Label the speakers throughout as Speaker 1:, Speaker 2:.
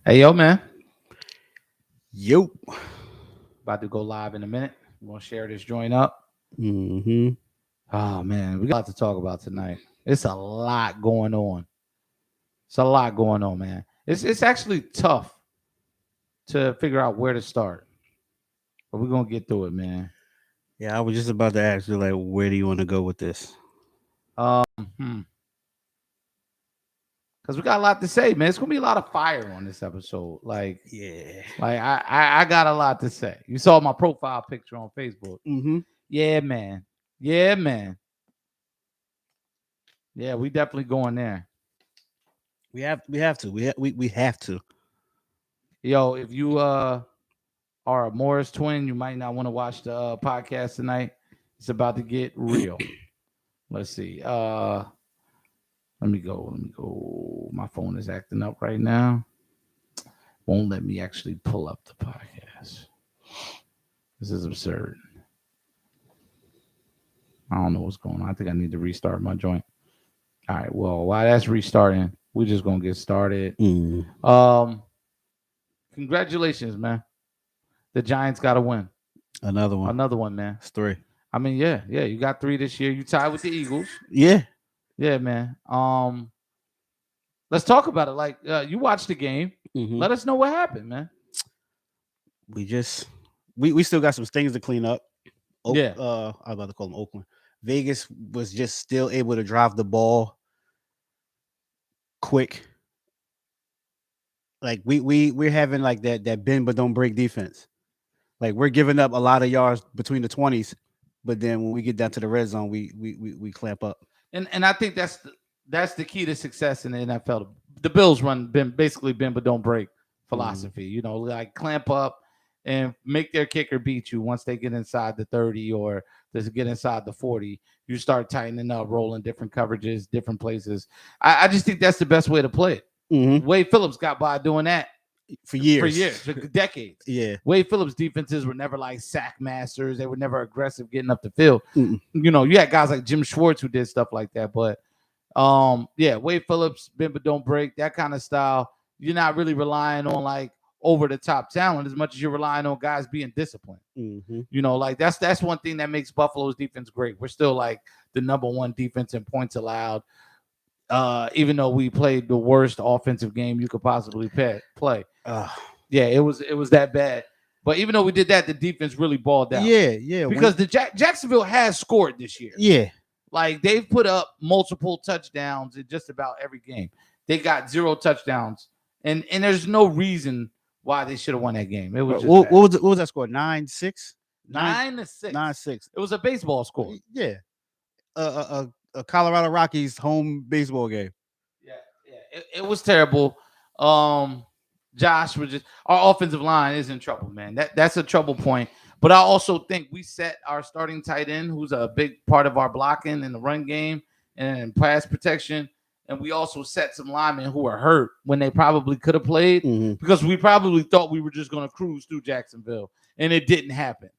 Speaker 1: Hey, yo, man.
Speaker 2: Yo.
Speaker 1: About to go live in a minute. We're going to share this joint up.
Speaker 2: Mm-hmm.
Speaker 1: Oh, man. We got a lot to talk about tonight. It's a lot going on. It's a lot going on, man. It's actually tough to figure out where to start. But we're going to get through it, man.
Speaker 2: Yeah, I was just about to ask you, like, where do you want to go with this?
Speaker 1: Um, hmm. Because we got a lot to say, man. It's going to be a lot of fire on this episode. Like,
Speaker 2: Yeah.
Speaker 1: like I got a lot to say. You saw my profile picture on Facebook.
Speaker 2: Mm-hmm.
Speaker 1: Yeah, man. Yeah, man. Yeah, we definitely going there.
Speaker 2: We have to.
Speaker 1: Yo, if you are a Morris twin, you might not want to watch the podcast tonight. It's about to get real. Let's see. Let me go. Let me go. My phone is acting up right now. Won't let me actually pull up the podcast. This is absurd. I don't know what's going on. I think I need to restart my joint. All right. Well, while that's restarting, we're just gonna get started.
Speaker 2: Mm.
Speaker 1: Um, Congratulations, man. The Giants got a win.
Speaker 2: Another one.
Speaker 1: Another one, man.
Speaker 2: It's three.
Speaker 1: I mean, yeah. You got three this year. You tied with the Eagles.
Speaker 2: Yeah.
Speaker 1: Yeah, man. Let's talk about it. Like, you watched the game.
Speaker 2: Mm-hmm.
Speaker 1: Let us know what happened, man.
Speaker 2: We still got some things to clean up.
Speaker 1: Yeah.
Speaker 2: I was about to call them Oakland. Vegas was just still able to drive the ball quick. Like we're having like that bend but don't break defense. Like we're giving up a lot of yards between the 20s, but then when we get down to the red zone, we clamp up.
Speaker 1: And I think that's the key to success in the NFL. The Bills run basically bend but don't break philosophy. You know, like clamp up and make their kicker beat you once they get inside the 30 or just get inside the 40. You start tightening up, rolling different coverages, different places. I just think that's the best way to play it.
Speaker 2: Mm-hmm.
Speaker 1: Wade Phillips got by doing that
Speaker 2: For years.
Speaker 1: for decades.
Speaker 2: Yeah.
Speaker 1: Wade Phillips defenses were never like sack masters. They were never aggressive getting up the field.
Speaker 2: Mm-mm.
Speaker 1: You know, you had guys like Jim Schwartz who did stuff like that. But yeah, Wade Phillips, bend but don't break, that kind of style. You're not really relying on like over the top talent as much as you're relying on guys being disciplined.
Speaker 2: Mm-hmm.
Speaker 1: You know, like that's one thing that makes Buffalo's defense great. We're still like the number one defense in points allowed. Even though we played the worst offensive game you could possibly play. Yeah, it was that bad. But even though we did that, the defense really balled out.
Speaker 2: Yeah.
Speaker 1: Because the Jacksonville has scored this year.
Speaker 2: Yeah.
Speaker 1: Like they've put up multiple touchdowns in just about every game. They got 0 touchdowns, and there's no reason why they should have won that game. It was just
Speaker 2: what was that score? 9-6?
Speaker 1: 9-6.
Speaker 2: 9-6.
Speaker 1: It was a baseball score.
Speaker 2: Yeah. A Colorado Rockies home baseball game.
Speaker 1: Yeah. It was terrible. Josh was just our offensive line is in trouble, man. That's a trouble point. But I also think we set our starting tight end, who's a big part of our blocking in the run game and in pass protection. And we also set some linemen who were hurt when they probably could have played because we probably thought we were just going to cruise through Jacksonville, and it didn't happen.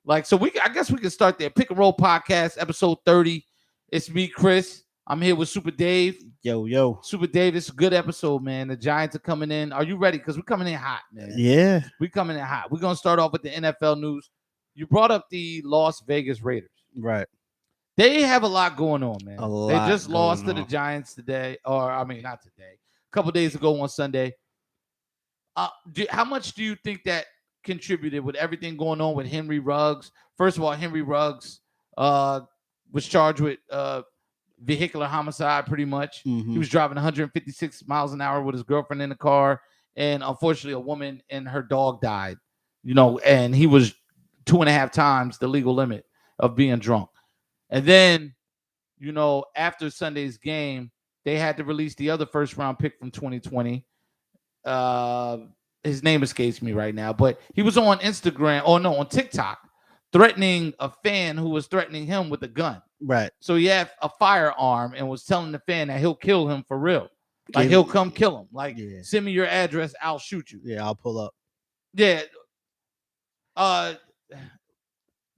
Speaker 1: Like, so I guess we can start there. Pick and Roll Podcast, episode 30. It's me, Chris. I'm here with Super Dave.
Speaker 2: Yo.
Speaker 1: Super Dave, it's a good episode, man. The Giants are coming in. Are you ready? Because we're coming in hot, man.
Speaker 2: Yeah.
Speaker 1: We're coming in hot. We're going to start off with the NFL news. You brought up the Las Vegas Raiders.
Speaker 2: Right.
Speaker 1: They have a lot going on, man. They just lost to the
Speaker 2: on.
Speaker 1: Giants today. Or, I mean, not today. A couple days ago on Sunday. How much do you think that contributed with everything going on with Henry Ruggs? First of all, Henry Ruggs was charged with vehicular homicide pretty much. He was driving 156 miles an hour with his girlfriend in the car, and unfortunately a woman and her dog died, you know, and he was 2.5 times the legal limit of being drunk. And then, you know, after Sunday's game, they had to release the other first round pick from 2020. His name escapes me right now, but he was on Instagram, on TikTok, threatening a fan who was threatening him with a gun.
Speaker 2: Right.
Speaker 1: So he had a firearm and was telling the fan that he'll kill him for real. Like he'll come kill him. Like, send me your address, I'll shoot you.
Speaker 2: Yeah, I'll pull up.
Speaker 1: Yeah.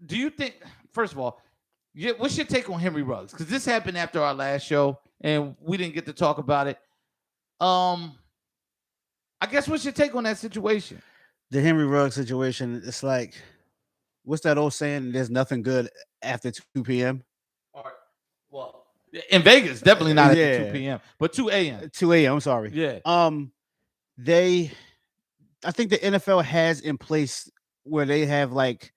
Speaker 1: Do you think, first of all, what's your take on Henry Ruggs? Because this happened after our last show and we didn't get to talk about it. I guess what's your take on that situation?
Speaker 2: The Henry Ruggs situation, it's like, what's that old saying? There's nothing good after 2 p.m.
Speaker 1: Or, well, in Vegas, definitely not at the 2
Speaker 2: Yeah.
Speaker 1: p.m., but 2 a.m.
Speaker 2: 2 a.m. I'm sorry.
Speaker 1: Yeah.
Speaker 2: They, I think the NFL has in place where they have like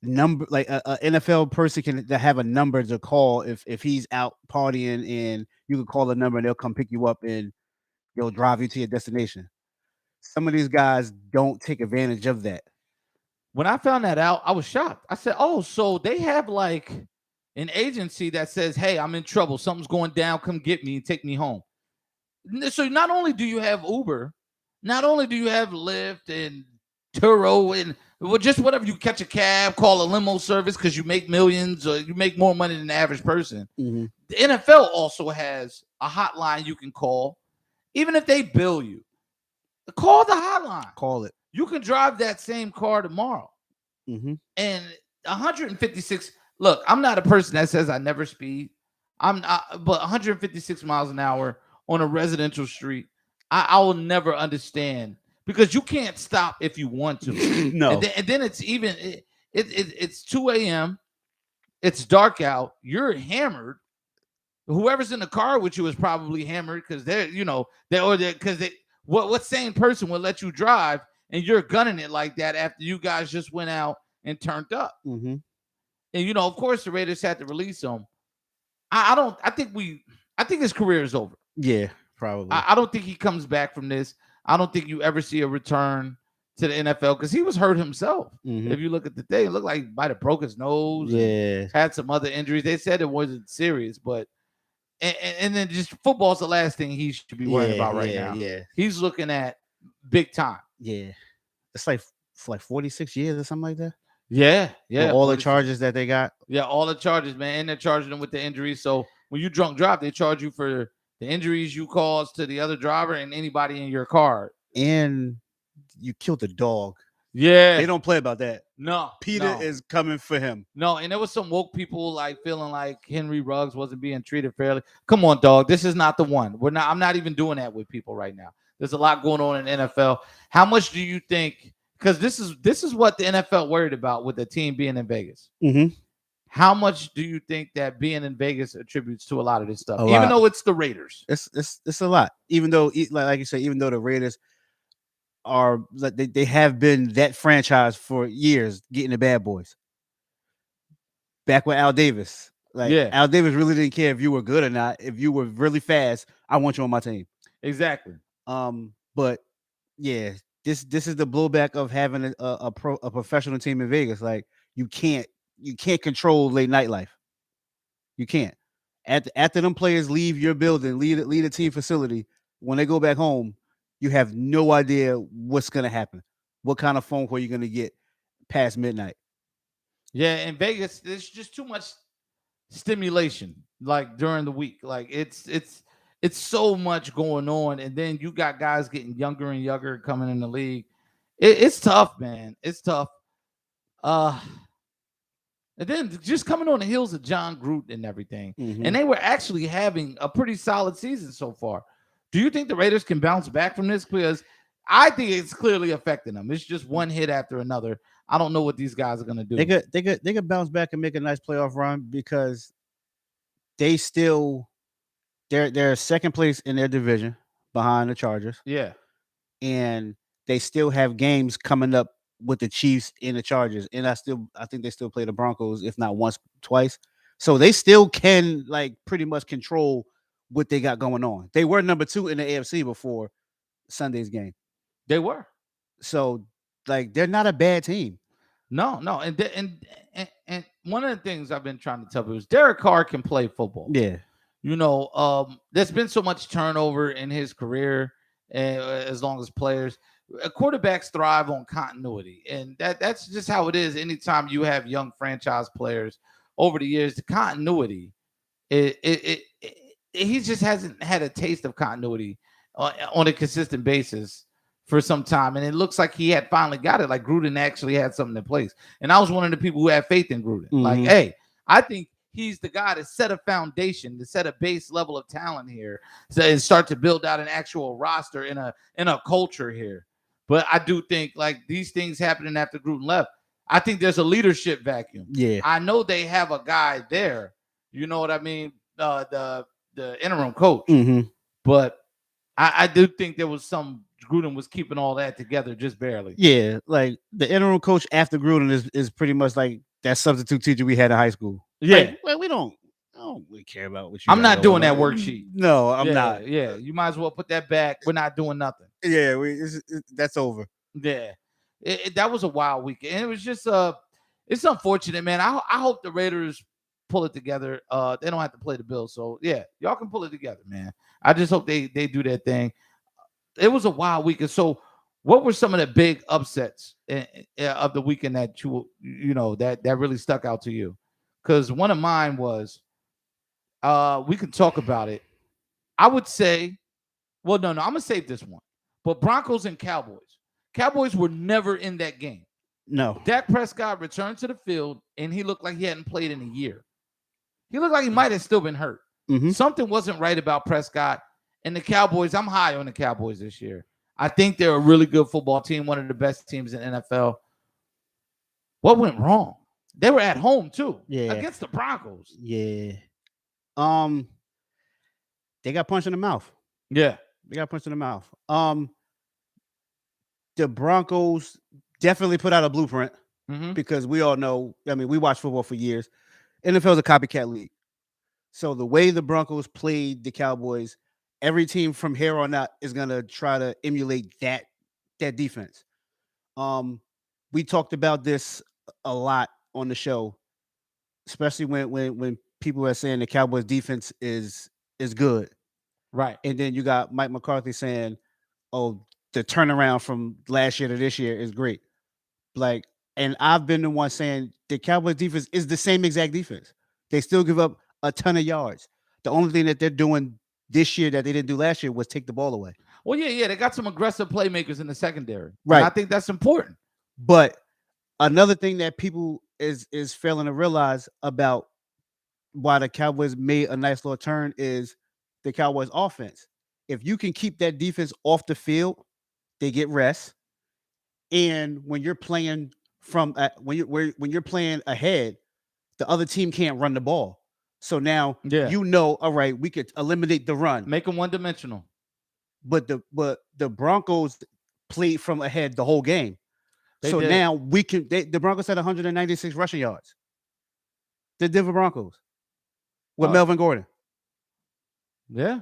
Speaker 2: number, like a NFL person can have a number to call if he's out partying, and you can call the number and they'll come pick you up and they'll drive you to your destination. Some of these guys don't take advantage of that.
Speaker 1: When I found that out, I was shocked. I said, "Oh, so they have like an agency that says, hey, I'm in trouble. Something's going down. Come get me and take me home.' So not only do you have Uber, not only do you have Lyft and Turo and well, just whatever, you catch a cab, call a limo service because you make millions or you make more money than the average person.
Speaker 2: Mm-hmm.
Speaker 1: The NFL also has a hotline you can call, even if they bill you. Call the hotline.
Speaker 2: Call it.
Speaker 1: You can drive that same car tomorrow.
Speaker 2: Mm-hmm.
Speaker 1: And 156. Look, I'm not a person that says I never speed. I'm not, but 156 miles an hour on a residential street, I will never understand because you can't stop if you want to.
Speaker 2: No.
Speaker 1: And then it's even it's 2 a.m. It's dark out. You're hammered. Whoever's in the car with you is probably hammered because what sane person would let you drive and you're gunning it like that after you guys just went out and turned up?
Speaker 2: Mm-hmm.
Speaker 1: And of course, the Raiders had to release him. I think his career is over.
Speaker 2: Yeah, probably.
Speaker 1: I don't think he comes back from this. I don't think you ever see a return to the NFL because he was hurt himself.
Speaker 2: Mm-hmm.
Speaker 1: If you look at the thing, it looked like he might have broke his nose.
Speaker 2: Yeah,
Speaker 1: had some other injuries. They said it wasn't serious, but and then just football's the last thing he should be worrying about right now.
Speaker 2: Yeah,
Speaker 1: he's looking at big time.
Speaker 2: Yeah, it's like 46 years or something like that.
Speaker 1: Yeah.
Speaker 2: For all the charges that they got.
Speaker 1: Yeah, all the charges, man, and they're charging them with the injuries. So when you drunk drive, they charge you for the injuries you caused to the other driver and anybody in your car.
Speaker 2: And you killed the dog.
Speaker 1: Yeah.
Speaker 2: They don't play about that.
Speaker 1: No.
Speaker 2: Peter is coming for him.
Speaker 1: No, and there was some woke people like feeling like Henry Ruggs wasn't being treated fairly. Come on, dog. This is not the one. I'm not even doing that with people right now. There's a lot going on in NFL. How much do you think? Because this is what the NFL worried about with the team being in Vegas.
Speaker 2: Mm-hmm.
Speaker 1: How much do you think that being in Vegas attributes to a lot of this stuff? Even though it's the Raiders,
Speaker 2: it's a lot. Even though, like you said, even though the Raiders are they have been that franchise for years, getting the bad boys. Back with Al Davis, Al Davis really didn't care if you were good or not. If you were really fast, I want you on my team.
Speaker 1: Exactly.
Speaker 2: But yeah, this is the blowback of having a professional team in Vegas. Like you can't control late night life. You can't. After them players leave your building, leave a team facility, when they go back home, you have no idea what's gonna happen. What kind of phone call you're gonna get past midnight.
Speaker 1: Yeah, in Vegas, there's just too much stimulation, like during the week. Like it's so much going on, and then you got guys getting younger and younger coming in the league. It's tough, man. It's tough. And then just coming on the heels of John Gruden and everything, and they were actually having a pretty solid season so far. Do you think the Raiders can bounce back from this? Because I think it's clearly affecting them. It's just one hit after another. I don't know what these guys are gonna do.
Speaker 2: They could bounce back and make a nice playoff run because they're second place in their division behind the Chargers.
Speaker 1: Yeah,
Speaker 2: and they still have games coming up with the Chiefs and the Chargers, and I think they still play the Broncos, if not once, twice. So they still can pretty much control what they got going on. They were number 2 in the AFC before Sunday's game.
Speaker 1: They were.
Speaker 2: So they're not a bad team.
Speaker 1: No, and one of the things I've been trying to tell people is Derek Carr can play football.
Speaker 2: Yeah,
Speaker 1: there's been so much turnover in his career, as long as players. Quarterbacks thrive on continuity, and that's just how it is. Anytime you have young franchise players over the years, the continuity, he just hasn't had a taste of continuity on a consistent basis for some time, and it looks like he had finally got it. Like Gruden actually had something in place, and I was one of the people who had faith in Gruden. Like, hey, I think he's the guy to set a foundation, to set a base level of talent here, and start to build out an actual roster in a culture here. But I do think like these things happening after Gruden left, I think there's a leadership vacuum.
Speaker 2: Yeah.
Speaker 1: I know they have a guy there. You know what I mean? The interim coach.
Speaker 2: Mm-hmm.
Speaker 1: But I do think there was some Gruden was keeping all that together just barely.
Speaker 2: Yeah, like the interim coach after Gruden is pretty much like that substitute teacher we had in high school.
Speaker 1: Yeah.
Speaker 2: Like, well, I don't really care about what you.
Speaker 1: I'm
Speaker 2: got
Speaker 1: not doing
Speaker 2: going
Speaker 1: that
Speaker 2: on.
Speaker 1: worksheet.
Speaker 2: No, I'm
Speaker 1: Yeah,
Speaker 2: not.
Speaker 1: Yeah, you might as well put that back. We're not doing nothing.
Speaker 2: Yeah, that's over.
Speaker 1: Yeah, that was a wild weekend. And it was just it's unfortunate, man. I hope the Raiders pull it together. They don't have to play the Bills, so yeah, y'all can pull it together, man. I just hope they do their thing. It was a wild weekend. So, what were some of the big upsets of the weekend that you know that really stuck out to you? Because one of mine was, we can talk about it. I would say, well, no, I'm gonna save this one. But Broncos and Cowboys. Cowboys were never in that game.
Speaker 2: No.
Speaker 1: Dak Prescott returned to the field, and he looked like he hadn't played in a year. He looked like he might have still been hurt.
Speaker 2: Mm-hmm.
Speaker 1: Something wasn't right about Prescott. And the Cowboys, I'm high on the Cowboys this year. I think they're a really good football team, one of the best teams in NFL. What went wrong? They were at home too, against the Broncos.
Speaker 2: Yeah. They got punched in the mouth.
Speaker 1: Yeah.
Speaker 2: They got punched in the mouth. The Broncos definitely put out a blueprint because we all know, I mean, we watch football for years. NFL is a copycat league. So the way the Broncos played the Cowboys, every team from here on out is going to try to emulate that defense. We talked about this a lot on the show, especially when people are saying the Cowboys defense is good.
Speaker 1: Right.
Speaker 2: And then you got Mike McCarthy saying, oh, the turnaround from last year to this year is great. Like, and I've been the one saying the Cowboys defense is the same exact defense. They still give up a ton of yards. The only thing that they're doing this year that they didn't do last year was take the ball away.
Speaker 1: Well, yeah, they got some aggressive playmakers in the secondary.
Speaker 2: Right.
Speaker 1: And I think that's important.
Speaker 2: But another thing that people is failing to realize about why the Cowboys made a nice little turn is the Cowboys offense. If you can keep that defense off the field, they get rest. And when you're playing when you're playing ahead, the other team can't run the ball. So now you know, all right, we could eliminate the run,
Speaker 1: make them one-dimensional.
Speaker 2: But the Broncos played from ahead the whole game. Now we can. The Broncos had 196 rushing yards. The Denver Broncos with Melvin Gordon.
Speaker 1: Yeah,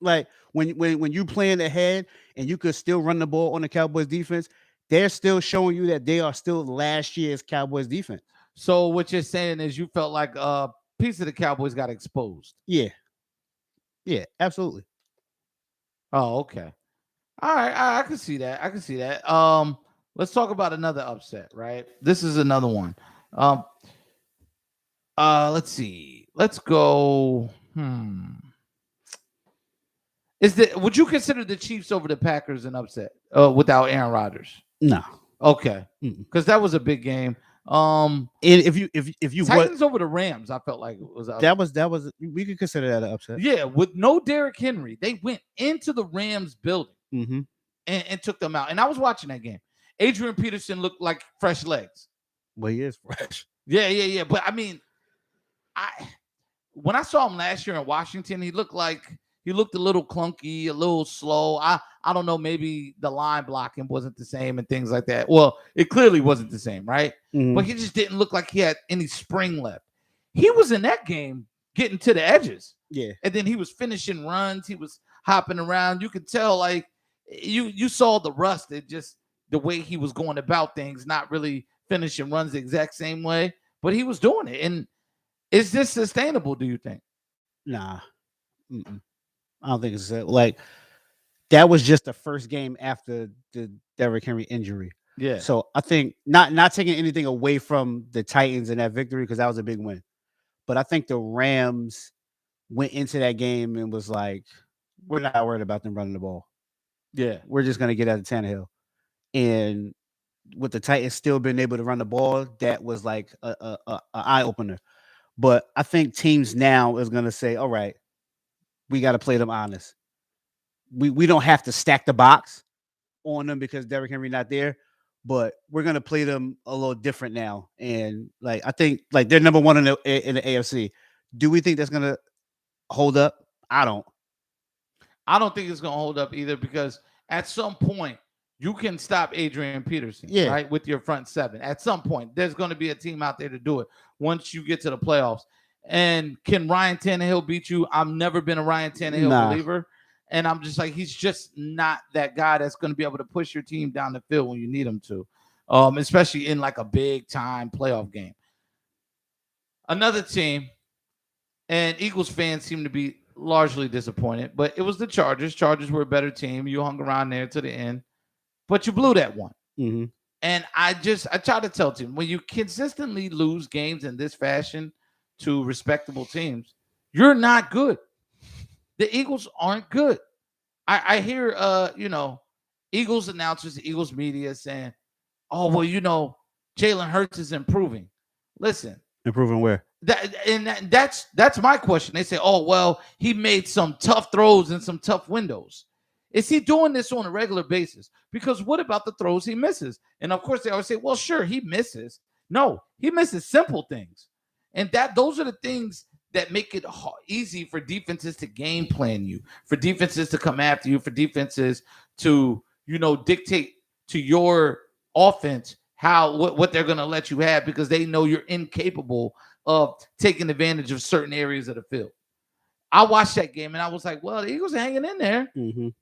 Speaker 2: like when you playing ahead and you could still run the ball on the Cowboys defense, they're still showing you that they are still last year's Cowboys defense.
Speaker 1: So what you're saying is you felt like a piece of the Cowboys got exposed.
Speaker 2: Yeah, absolutely.
Speaker 1: Oh, okay. All right, I can see that. Let's talk about another upset, right? This is another one. Let's see. Let's go. Would you consider the Chiefs over the Packers an upset without Aaron Rodgers?
Speaker 2: No.
Speaker 1: Okay. Because that was a big game.
Speaker 2: And if you
Speaker 1: Titans over the Rams, I felt like it was
Speaker 2: that was we could consider that an upset.
Speaker 1: Yeah, with no Derrick Henry, they went into the Rams building and took them out. And I was watching that game. Adrian Peterson looked like fresh legs.
Speaker 2: Well, he is fresh.
Speaker 1: Yeah. But I mean, when I saw him last year in Washington, he looked a little clunky, a little slow. I don't know, maybe the line blocking wasn't the same and things like that. Well, it clearly wasn't the same, right? But he just didn't look like he had any spring left. He was in that game getting to the edges.
Speaker 2: Yeah.
Speaker 1: And then he was finishing runs. He was hopping around. You could tell, like, you saw the rust. It just the way he was going about things, not really finishing runs the exact same way, but he was doing it. And is this sustainable, do you think?
Speaker 2: Nah. I don't think it's like that was just the first game after the Derrick Henry injury.
Speaker 1: Yeah.
Speaker 2: So I think not taking anything away from the Titans and that victory because that was a big win. But I think the Rams went into that game and was like, we're not worried about them running the ball.
Speaker 1: Yeah.
Speaker 2: We're just going to get out of Tannehill. And with the Titans still being able to run the ball, that was like a eye opener. But I think teams now is gonna say, all right, we got to play them honest. We don't have to stack the box on them because Derrick Henry not there, but we're gonna play them a little different now. And like I think like they're number one in the AFC. Do we think that's gonna hold up? I don't.
Speaker 1: I don't think it's going to hold up either because at some point you can stop Adrian Peterson,
Speaker 2: Yeah.
Speaker 1: right, with your front seven. At some point, there's going to be a team out there to do it once you get to the playoffs. And can Ryan Tannehill beat you? I've never been a Ryan Tannehill believer. And I'm just like, he's just not that guy that's going to be able to push your team down the field when you need him to, especially in like a big time playoff game. Another team, and Eagles fans seem to be largely disappointed, but it was the Chargers. Chargers were a better team. You hung around there to the end, but you blew that one.
Speaker 2: Mm-hmm.
Speaker 1: And I try to tell team when you consistently lose games in this fashion to respectable teams, you're not good. The Eagles aren't good. I hear Eagles announcers, Eagles media saying, "Oh well, Jalen Hurts is improving." Listen,
Speaker 2: improving where?
Speaker 1: That's my question. They say, "Oh well, he made some tough throws in some tough windows." Is he doing this on a regular basis? Because what about the throws he misses? And of course, they always say, "Well, sure, he misses." No, he misses simple things, and those are the things that make it easy for defenses to game plan you, for defenses to come after you, for defenses to dictate to your offense what they're going to let you have because they know you're incapable of taking advantage of certain areas of the field. I watched that game and I was like, well, the Eagles are hanging in there,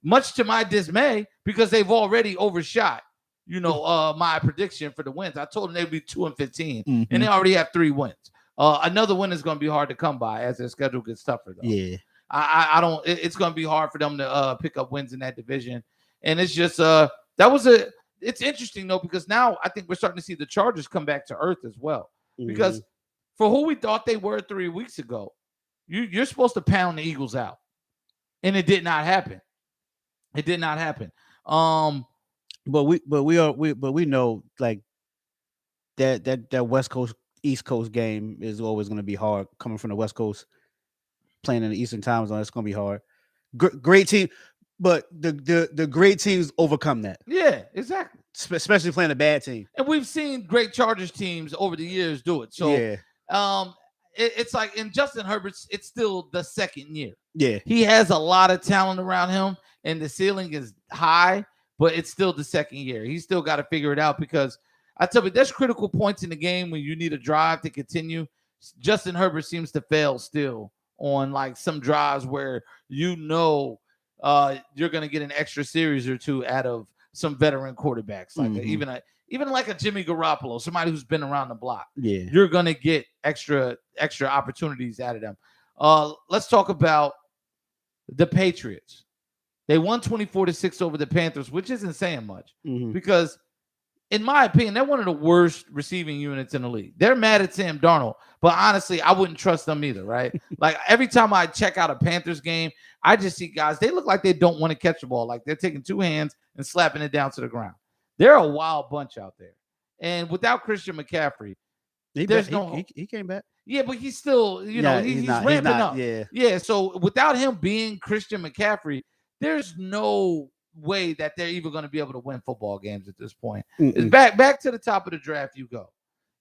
Speaker 1: much to my dismay, because they've already overshot, my prediction for the wins. I told them they'd be 2-15, and they already have 3 wins. Another win is going to be hard to come by as their schedule gets tougher, though.
Speaker 2: Yeah,
Speaker 1: I don't. It's going to be hard for them to pick up wins in that division, and it's just It's interesting though because now I think we're starting to see the Chargers come back to earth as well. Because for who we thought they were 3 weeks ago, you're supposed to pound the Eagles out, and it did not happen. It did not happen.
Speaker 2: But we know like that West Coast East Coast game is always going to be hard. Coming from the West Coast, playing in the Eastern time zone, it's going to be hard. Great team, but the great teams overcome that.
Speaker 1: Yeah, exactly.
Speaker 2: Especially playing a bad team.
Speaker 1: And we've seen great Chargers teams over the years do it. So yeah. It's like in Justin Herbert's, it's still the second year.
Speaker 2: Yeah,
Speaker 1: he has a lot of talent around him, and the ceiling is high, but it's still the second year. He's still got to figure it out because I tell you, there's critical points in the game when you need a drive to continue. Justin Herbert seems to fail still on like some drives where you're going to get an extra series or two out of some veteran quarterbacks, like even like a Jimmy Garoppolo, somebody who's been around the block.
Speaker 2: Yeah,
Speaker 1: you're going to get extra opportunities out of them. Let's talk about the Patriots. They won 24-6 over the Panthers, which isn't saying much because, in my opinion, they're one of the worst receiving units in the league. They're mad at Sam Darnold, but honestly, I wouldn't trust them either, right? Like every time I check out a Panthers game, I just see guys, they look like they don't want to catch the ball. Like they're taking 2 hands and slapping it down to the ground. They're a wild bunch out there. And without Christian McCaffrey,
Speaker 2: he came back.
Speaker 1: Yeah, but he's still, he's ramping up. Yeah. So without him being Christian McCaffrey, there's no way that they're even going to be able to win football games at this point. It's back to the top of the draft you go.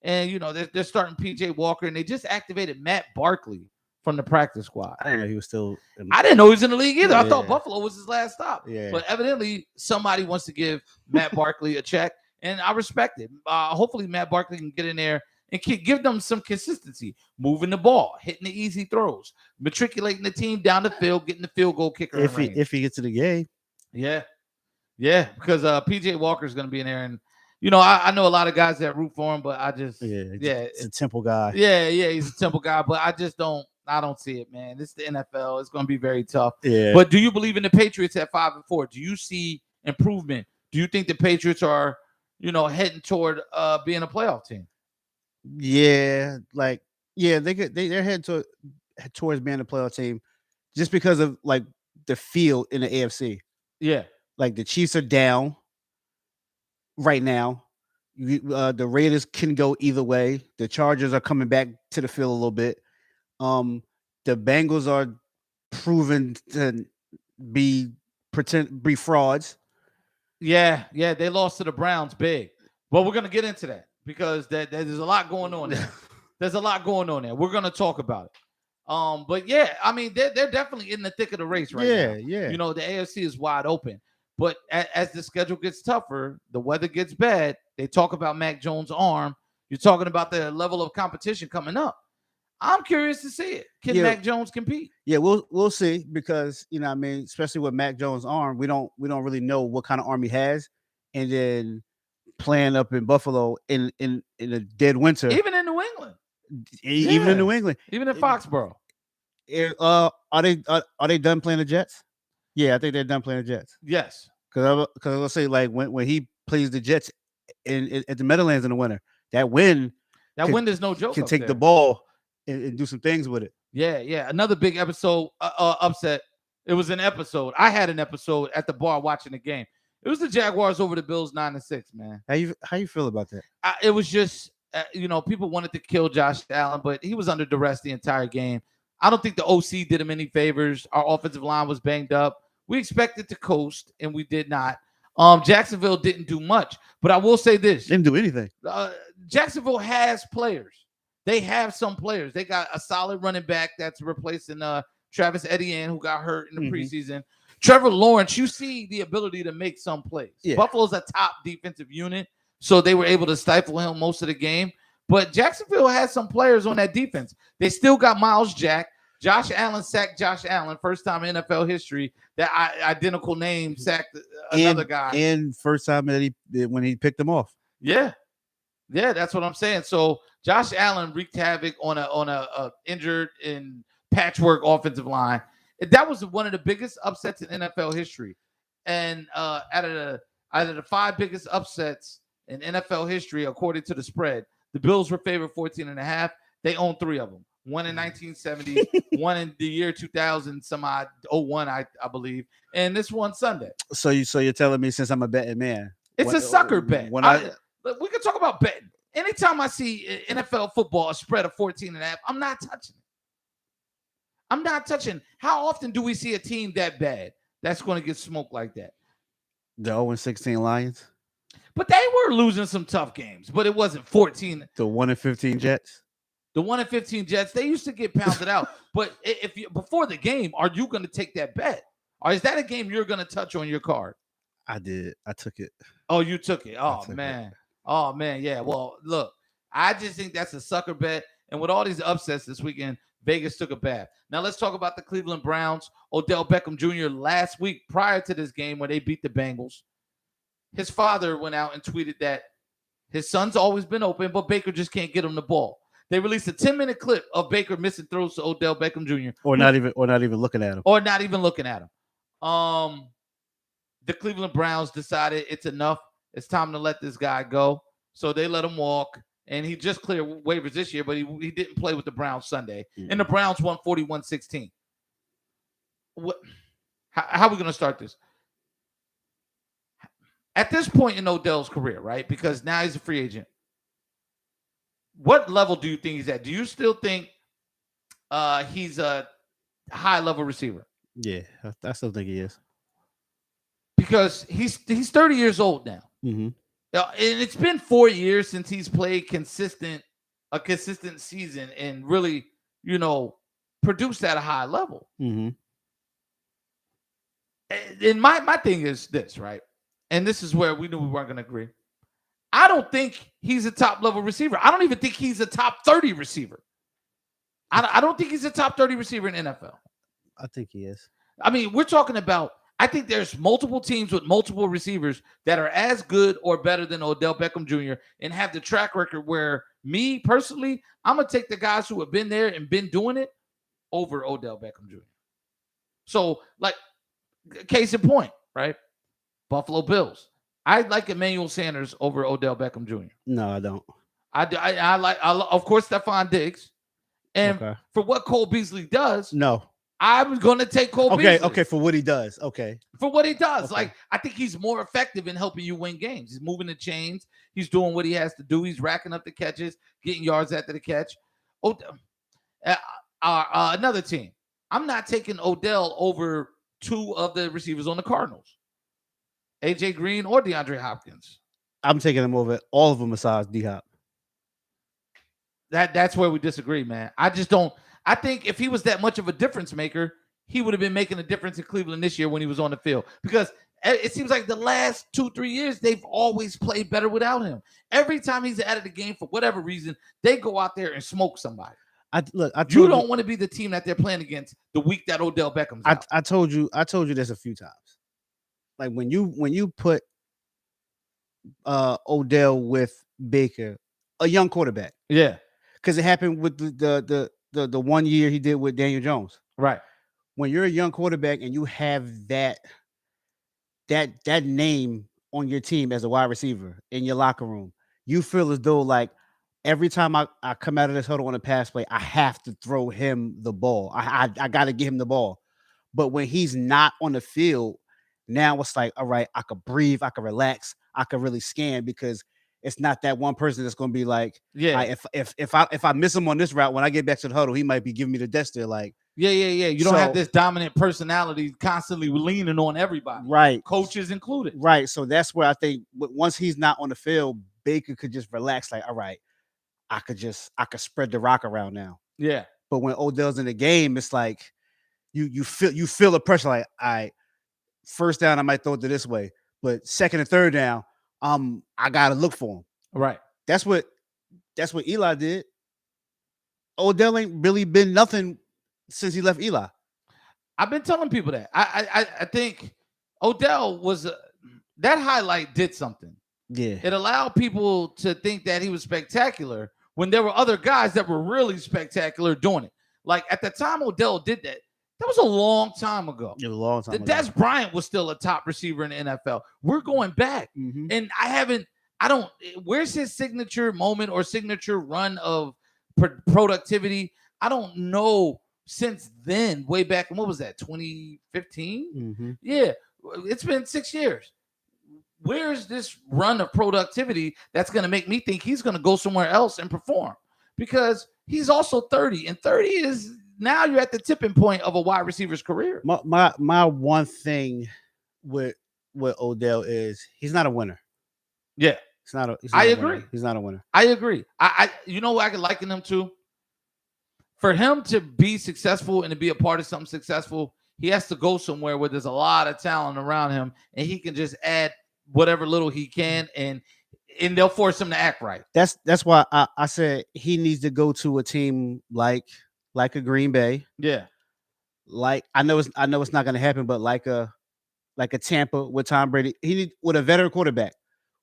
Speaker 1: And, they're starting PJ Walker, and they just activated Matt Barkley from the practice squad.
Speaker 2: I didn't know he was still.
Speaker 1: I didn't know he was in the league either. Yeah. I thought Buffalo was his last stop.
Speaker 2: Yeah.
Speaker 1: But evidently, somebody wants to give Matt Barkley a check, and I respect it. Hopefully, Matt Barkley can get in there and give them some consistency, moving the ball, hitting the easy throws, matriculating the team down the field, getting the field goal kicker.
Speaker 2: If he gets to the game.
Speaker 1: Yeah, because PJ Walker is going to be in there, and I know a lot of guys that root for him, but I just
Speaker 2: it's a Temple guy.
Speaker 1: Yeah, he's a Temple guy, but I don't see it, man. This is the NFL. It's going to be very tough.
Speaker 2: Yeah.
Speaker 1: But do you believe in the Patriots at 5-4? Do you see improvement? Do you think the Patriots are, heading toward being a playoff team?
Speaker 2: Yeah, they're heading towards being a playoff team, just because of like the field in the AFC.
Speaker 1: Yeah,
Speaker 2: like the Chiefs are down right now. The Raiders can go either way. The Chargers are coming back to the field a little bit. The Bengals are proven to be frauds.
Speaker 1: Yeah, they lost to the Browns big. But we're gonna get into that because there's a lot going on there. There's a lot going on there. We're gonna talk about it. But yeah, I mean, they're definitely in the thick of the race right now.
Speaker 2: Yeah.
Speaker 1: You know, the AFC is wide open. But as the schedule gets tougher, the weather gets bad. They talk about Mac Jones' arm. You're talking about the level of competition coming up. I'm curious to see it. Can Mac Jones compete?
Speaker 2: Yeah, we'll see because you know, I mean, especially with Mac Jones' arm, we don't really know what kind of arm he has, and then playing up in Buffalo in a dead winter,
Speaker 1: even in New England,
Speaker 2: even in New England,
Speaker 1: even in Foxborough.
Speaker 2: Are they done playing the Jets? Yeah, I think they're done playing the Jets.
Speaker 1: Yes,
Speaker 2: because I'll say like when he plays the Jets at the Meadowlands in the winter, that wind
Speaker 1: is no joke.
Speaker 2: Can take the ball and do some things with it.
Speaker 1: Yeah. Another big episode upset. It was an episode. I had an episode at the bar watching the game. It was the Jaguars over the Bills 9-6. Man,
Speaker 2: how you feel about that?
Speaker 1: It was just people wanted to kill Josh Allen, but he was under duress the entire game. I don't think the OC did him any favors. Our offensive line was banged up. We expected to coast, and we did not. Jacksonville didn't do much, but I will say this:
Speaker 2: didn't do anything.
Speaker 1: Jacksonville has players. They have some players. They got a solid running back that's replacing Travis Etienne, who got hurt in the preseason. Trevor Lawrence, you see the ability to make some plays. Yeah. Buffalo's a top defensive unit, so they were able to stifle him most of the game. But Jacksonville has some players on that defense. They still got Miles Jack. Josh Allen sacked Josh Allen, first time in NFL history that identical name sacked another guy.
Speaker 2: And first time that when he picked him off.
Speaker 1: Yeah, that's what I'm saying. So Josh Allen wreaked havoc on a injured and patchwork offensive line. That was one of the biggest upsets in NFL history. And out of the 5 biggest upsets in NFL history, according to the spread, the Bills were favored 14.5. They own 3 of them. One in 1970, one in the year 2000, some odd 01, I believe, and this one Sunday.
Speaker 2: So you're telling me, since I'm a betting man,
Speaker 1: it's a sucker bet. We can talk about betting. Anytime I see NFL football a spread of 14.5, I'm not touching it. I'm not touching. How often do we see a team that bad that's going to get smoked like that?
Speaker 2: The 0-16 Lions.
Speaker 1: But they were losing some tough games, but it wasn't 14.
Speaker 2: The 1-15 Jets.
Speaker 1: The 1-15 Jets, they used to get pounded out. But if you before the game, are you going to take that bet? Or is that a game you're going to touch on your card?
Speaker 2: I did. I took it.
Speaker 1: Oh, you took it. Oh, man. Oh, man. Yeah. Well, look, I just think that's a sucker bet. And with all these upsets this weekend, Vegas took a bath. Now, let's talk about the Cleveland Browns. Odell Beckham Jr. last week, prior to this game where they beat the Bengals, his father went out and tweeted that his son's always been open, but Baker just can't get him the ball. They released a 10-minute clip of Baker missing throws to Odell Beckham Jr.
Speaker 2: Or not even looking at him.
Speaker 1: Or not even looking at him. The Cleveland Browns decided it's enough. It's time to let this guy go. So they let him walk. And he just cleared waivers this year, but he didn't play with the Browns Sunday. Mm-hmm. And the Browns won 41-16. How are we going to start this? At this point in Odell's career, right? Because now he's a free agent. What level do you think he's at? Do you still think he's a high-level receiver?
Speaker 2: Yeah, I still think he is.
Speaker 1: Because he's 30 years old now.
Speaker 2: Mm-hmm.
Speaker 1: And it's been 4 years since he's played a consistent season and really, produced at a high level.
Speaker 2: Mm-hmm.
Speaker 1: And my thing is this, right? And this is where we knew we weren't going to agree. I don't think he's a top-level receiver. I don't even think he's a top 30 receiver. I don't think he's a top 30 receiver in NFL.
Speaker 2: I think he is.
Speaker 1: I mean, we're talking about, I think there's multiple teams with multiple receivers that are as good or better than Odell Beckham Jr. and have the track record where me, personally, I'm going to take the guys who have been there and been doing it over Odell Beckham Jr. So, like, case in point, right? Buffalo Bills. I like Emmanuel Sanders over Odell Beckham Jr.
Speaker 2: No, I don't.
Speaker 1: I like, of course, Stephon Diggs. And for what Cole Beasley does.
Speaker 2: No.
Speaker 1: I'm going to take Cole
Speaker 2: Okay,
Speaker 1: Beasley.
Speaker 2: okay, for what he does. Okay.
Speaker 1: For what he does.
Speaker 2: Okay.
Speaker 1: Like, I think he's more effective in helping you win games. He's moving the chains. He's doing what he has to do. He's racking up the catches, getting yards after the catch. Another team. I'm not taking Odell over two of the receivers on the Cardinals, AJ Green or DeAndre Hopkins.
Speaker 2: I'm taking him over all of them besides D-Hop.
Speaker 1: That's where we disagree, man. I just don't. I think if he was that much of a difference maker, he would have been making a difference in Cleveland this year when he was on the field. Because it seems like the last 2-3 years, they've always played better without him. Every time he's out of the game for whatever reason, they go out there and smoke somebody. You don't want to be the team that they're playing against the week that Odell Beckham's out.
Speaker 2: I told you this a few times. Like when you put Odell with Baker, a young quarterback.
Speaker 1: Yeah.
Speaker 2: Because it happened with the 1 year he did with Daniel Jones.
Speaker 1: Right.
Speaker 2: When you're a young quarterback and you have that name on your team as a wide receiver in your locker room, you feel as though like every time I come out of this huddle on a pass play, I have to throw him the ball. I got to get him the ball. But when he's not on the field, now it's like, all right, I could breathe, I could relax, I could really scan because it's not that one person that's going to be like,
Speaker 1: yeah.
Speaker 2: If I miss him on this route, when I get back to the huddle, he might be giving me the death stare. Like,
Speaker 1: yeah. You don't have this dominant personality constantly leaning on everybody,
Speaker 2: right?
Speaker 1: Coaches included,
Speaker 2: right? So that's where I think once he's not on the field, Baker could just relax. Like, all right, I could spread the rock around now.
Speaker 1: Yeah.
Speaker 2: But when Odell's in the game, it's like you feel the pressure. Like, all right, first down, I might throw it this way, but second and third down, I gotta look for him.
Speaker 1: Right.
Speaker 2: That's what Eli did. Odell ain't really been nothing since he left Eli.
Speaker 1: I've been telling people that. I think Odell was that highlight did something.
Speaker 2: Yeah.
Speaker 1: It allowed people to think that he was spectacular when there were other guys that were really spectacular doing it. Like at the time Odell did that, that was a long time ago.
Speaker 2: It was a long time ago.
Speaker 1: Dez Bryant was still a top receiver in the NFL. We're going back.
Speaker 2: Mm-hmm.
Speaker 1: And where's his signature moment or signature run of productivity? I don't know since then, way back. What was that, 2015?
Speaker 2: Mm-hmm.
Speaker 1: Yeah, it's been 6 years. Where's this run of productivity that's going to make me think he's going to go somewhere else and perform? Because he's also 30, and 30 is... Now you're at the tipping point of a wide receiver's career.
Speaker 2: My one thing with Odell is he's not a winner.
Speaker 1: Yeah,
Speaker 2: I agree. He's not a winner.
Speaker 1: I agree. I you know what I could liken him to? For him to be successful and to be a part of something successful, he has to go somewhere where there's a lot of talent around him, and he can just add whatever little he can, and they'll force him to act right.
Speaker 2: That's why I said he needs to go to a team like a Green Bay.
Speaker 1: Yeah.
Speaker 2: Like I know it's not going to happen, but like a Tampa with Tom Brady. He need with a veteran quarterback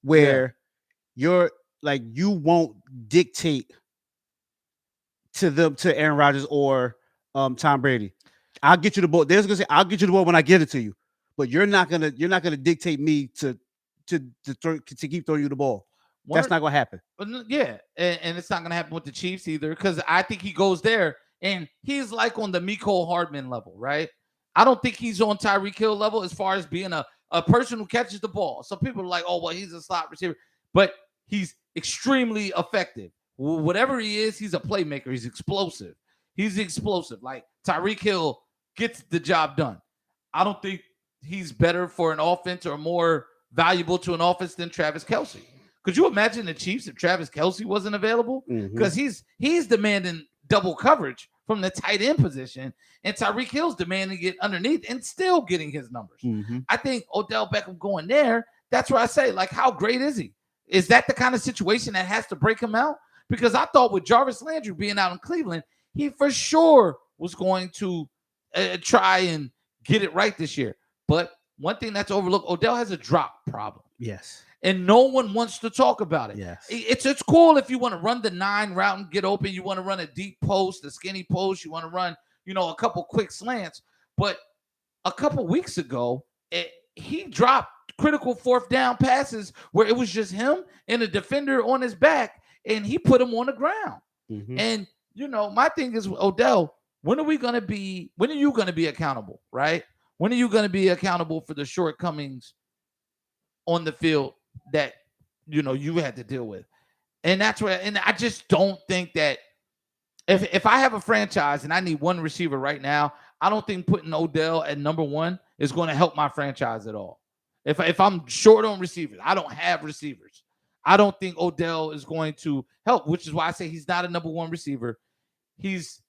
Speaker 2: where you're like you won't dictate to Aaron Rodgers or Tom Brady. I'll get you the ball. They're going to say I'll get you the ball when I get it to you. But you're not going to dictate me to keep throwing you the ball. That's not going to happen.
Speaker 1: Yeah, and it's not going to happen with the Chiefs either because I think he goes there and he's like on the Mecole Hardman level, right? I don't think he's on Tyreek Hill level as far as being a person who catches the ball. Some people are like, oh, well, he's a slot receiver, but he's extremely effective. Whatever he is, he's a playmaker. He's explosive. Like Tyreek Hill gets the job done. I don't think he's better for an offense or more valuable to an offense than Travis Kelce. Could you imagine the Chiefs if Travis Kelce wasn't available? Because he's demanding double coverage from the tight end position, and Tyreek Hill's demanding it underneath and still getting his numbers. I think Odell Beckham going there, that's where I say, like, how great is he? Is that the kind of situation that has to break him out? Because I thought with Jarvis Landry being out in Cleveland, he for sure was going to try and get it right this year. But one thing that's overlooked, Odell has a drop problem.
Speaker 2: Yes.
Speaker 1: And no one wants to talk about it.
Speaker 2: Yes.
Speaker 1: It's cool if you want to run the 9 route and get open. You want to run a deep post, a skinny post. You want to run, a couple quick slants. But a couple weeks ago, he dropped critical fourth down passes where it was just him and a defender on his back, and he put him on the ground. And, my thing is Odell, When are you going to be accountable, right? When are you going to be accountable for the shortcomings on the field that you had to deal with? And that's where, and I just don't think that if I have a franchise and I need one receiver right now, I don't think putting Odell at number one is going to help my franchise at all. If I'm short on receivers, I don't have receivers. I don't think Odell is going to help, which is why I say he's not a number one receiver. He's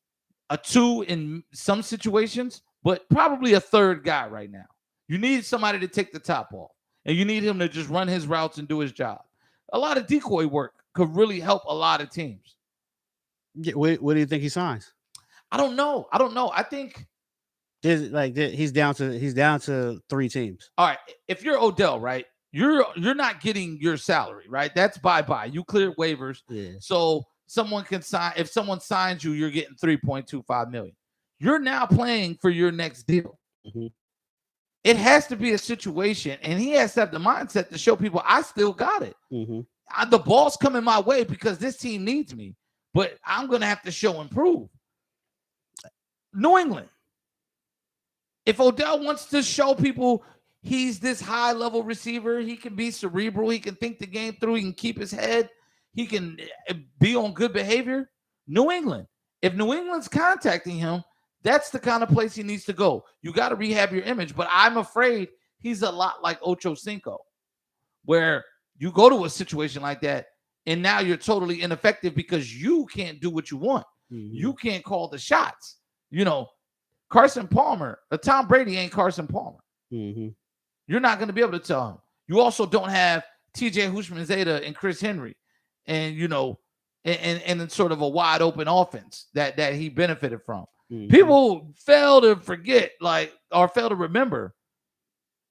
Speaker 1: a two in some situations, but probably a third guy right now. You need somebody to take the top off, and you need him to just run his routes and do his job. A lot of decoy work could really help a lot of teams.
Speaker 2: Yeah, what do you think he signs?
Speaker 1: I don't know. I think
Speaker 2: he's down to 3 teams.
Speaker 1: All right, if you're Odell, right, you're not getting your salary, right? That's bye-bye. You cleared waivers.
Speaker 2: Yeah.
Speaker 1: So someone can sign. If someone signs you, you're getting $3.25 million. You're now playing for your next deal.
Speaker 2: Mm-hmm.
Speaker 1: It has to be a situation, and he has to have the mindset to show people I still got it.
Speaker 2: Mm-hmm.
Speaker 1: The ball's coming my way because this team needs me, but I'm going to have to show and prove. New England. If Odell wants to show people he's this high-level receiver, he can be cerebral, he can think the game through, he can keep his head, he can be on good behavior. New England. If New England's contacting him, that's the kind of place he needs to go. You got to rehab your image, but I'm afraid he's a lot like Ocho Cinco, where you go to a situation like that, and now you're totally ineffective because you can't do what you want.
Speaker 2: Mm-hmm.
Speaker 1: You can't call the shots. Carson Palmer, Tom Brady ain't Carson Palmer.
Speaker 2: Mm-hmm.
Speaker 1: You're not going to be able to tell him. You also don't have TJ Houshmandzadeh and Chris Henry, and and sort of a wide open offense that he benefited from.
Speaker 2: Mm-hmm.
Speaker 1: People fail to forget, or fail to remember,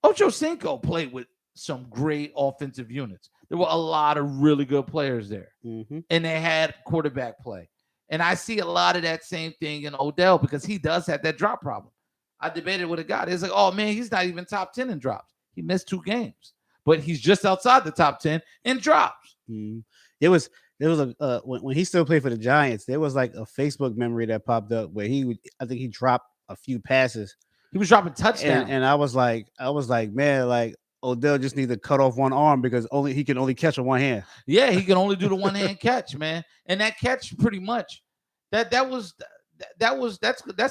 Speaker 1: Ocho Cinco played with some great offensive units. There were a lot of really good players there,
Speaker 2: mm-hmm.
Speaker 1: and they had quarterback play. And I see a lot of that same thing in Odell because he does have that drop problem. I debated with a guy. It's like, oh, man, he's not even top 10 in drops. He missed 2 games, but he's just outside the top 10 in drops.
Speaker 2: Mm-hmm. There was when he still played for the Giants, there was like a Facebook memory that popped up where I think he dropped a few passes.
Speaker 1: He was dropping touchdowns.
Speaker 2: And I was like, man, like Odell just needs to cut off one arm because he can only catch with one hand.
Speaker 1: Yeah, he can only do the one hand catch, man. And that catch pretty much that's the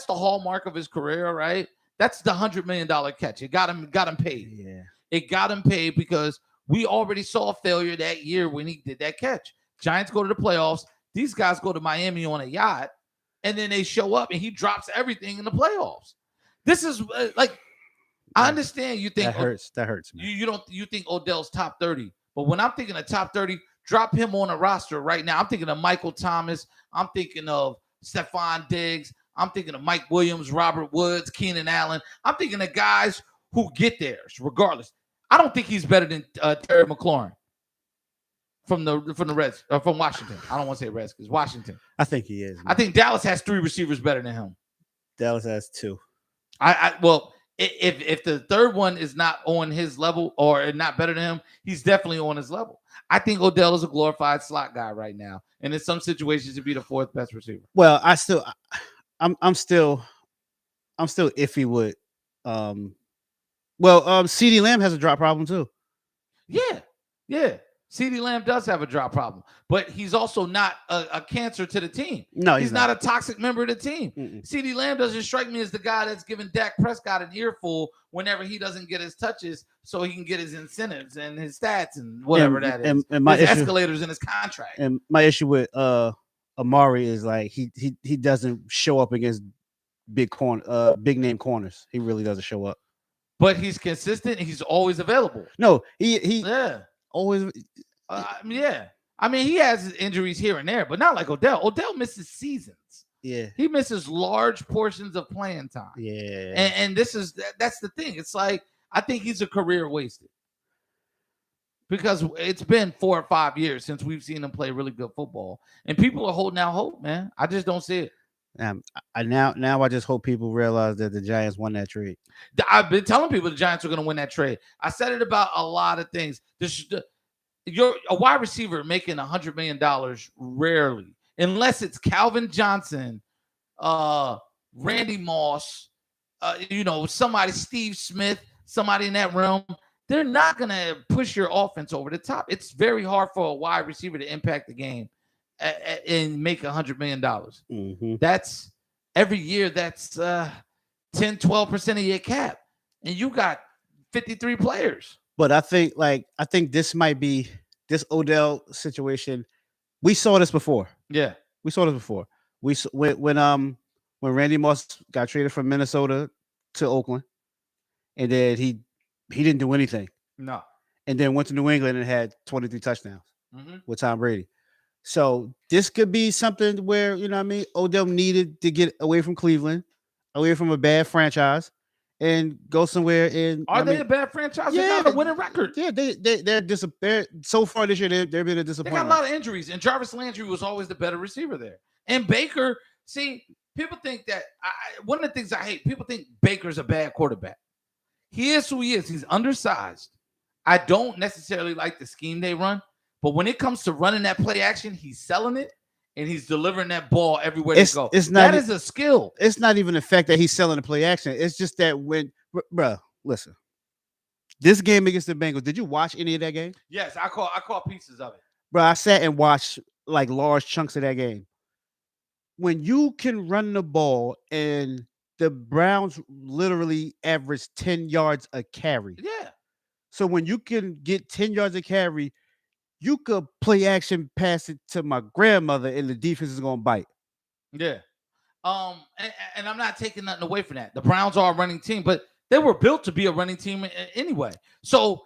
Speaker 1: hallmark of his career, right? That's the $100 million catch. It got him paid.
Speaker 2: Yeah.
Speaker 1: It got him paid because we already saw failure that year when he did that catch. Giants go to the playoffs. These guys go to Miami on a yacht, and then they show up and he drops everything in the playoffs. This is I understand you think
Speaker 2: that hurts me.
Speaker 1: You think Odell's top 30, but when I'm thinking of top 30, drop him on a roster right now. I'm thinking of Michael Thomas. I'm thinking of Stephon Diggs. I'm thinking of Mike Williams, Robert Woods, Keenan Allen. I'm thinking of guys who get theirs regardless. I don't think he's better than Terry McLaurin from the Reds from Washington. I don't want to say Redskins, Washington.
Speaker 2: I think he is. Man.
Speaker 1: I think Dallas has 3 receivers better than him.
Speaker 2: Dallas has 2.
Speaker 1: Well, if the third one is not on his level or not better than him, he's definitely on his level. I think Odell is a glorified slot guy right now, and in some situations, to be the 4th best receiver.
Speaker 2: Well, I'm still iffy with. CeeDee Lamb has a drop problem too.
Speaker 1: Yeah. CeeDee Lamb does have a drop problem, but he's also not a cancer to the team.
Speaker 2: No,
Speaker 1: he's not a toxic member of the team. CeeDee Lamb doesn't strike me as the guy that's giving Dak Prescott an earful whenever he doesn't get his touches so he can get his incentives and his stats and whatever that is.
Speaker 2: And my
Speaker 1: his escalators in his contract.
Speaker 2: And my issue with Amari is like he doesn't show up against big name corners. He really doesn't show up.
Speaker 1: But he's consistent. He's always available.
Speaker 2: No, he always.
Speaker 1: Yeah. I mean, he has injuries here and there, but not like Odell. Odell misses seasons.
Speaker 2: Yeah.
Speaker 1: He misses large portions of playing time.
Speaker 2: Yeah.
Speaker 1: And that's the thing. It's like, I think he's a career wasted. Because it's been 4 or 5 years since we've seen him play really good football. And people are holding out hope, man. I just don't see it.
Speaker 2: Now I just hope people realize that the Giants won that trade.
Speaker 1: I've been telling people the Giants are going to win that trade. I said it about a lot of things. You're a wide receiver making $100 million rarely, unless it's Calvin Johnson, Randy Moss, somebody, Steve Smith, somebody in that realm, they're not going to push your offense over the top. It's very hard for a wide receiver to impact the game and make $100 million.
Speaker 2: Mm-hmm.
Speaker 1: That's every year. That's 10, 12% of your cap. And you got 53 players.
Speaker 2: But I think this might be this Odell situation. We saw this before.
Speaker 1: Yeah.
Speaker 2: We saw this before. When Randy Moss got traded from Minnesota to Oakland, and then he didn't do anything.
Speaker 1: No.
Speaker 2: And then went to New England and had 23 touchdowns with Tom Brady. So this could be something where, you know what I mean, Odell needed to get away from Cleveland, away from a bad franchise, and go somewhere in.
Speaker 1: Are they a bad franchise?
Speaker 2: Yeah,
Speaker 1: they got a winning record.
Speaker 2: Yeah, they're so far this year they've been a disappointment.
Speaker 1: They got a lot of injuries, and Jarvis Landry was always the better receiver there. And Baker, see, people think that one of the things I hate, people think Baker's a bad quarterback. He is who he is. He's undersized. I don't necessarily like the scheme they run, but when it comes to running that play action, he's selling it. And he's delivering that ball everywhere they go. That is a skill.
Speaker 2: It's not even the fact that he's selling the play action. It's just that bro, listen. This game against the Bengals, did you watch any of that game?
Speaker 1: Yes, I caught pieces of it.
Speaker 2: Bro, I sat and watched like large chunks of that game. When you can run the ball and the Browns literally average 10 yards a carry.
Speaker 1: Yeah.
Speaker 2: So when you can get 10 yards a carry, you could play action pass it to my grandmother and the defense is going to bite.
Speaker 1: Yeah. And I'm not taking nothing away from that. The Browns are a running team, but they were built to be a running team anyway. So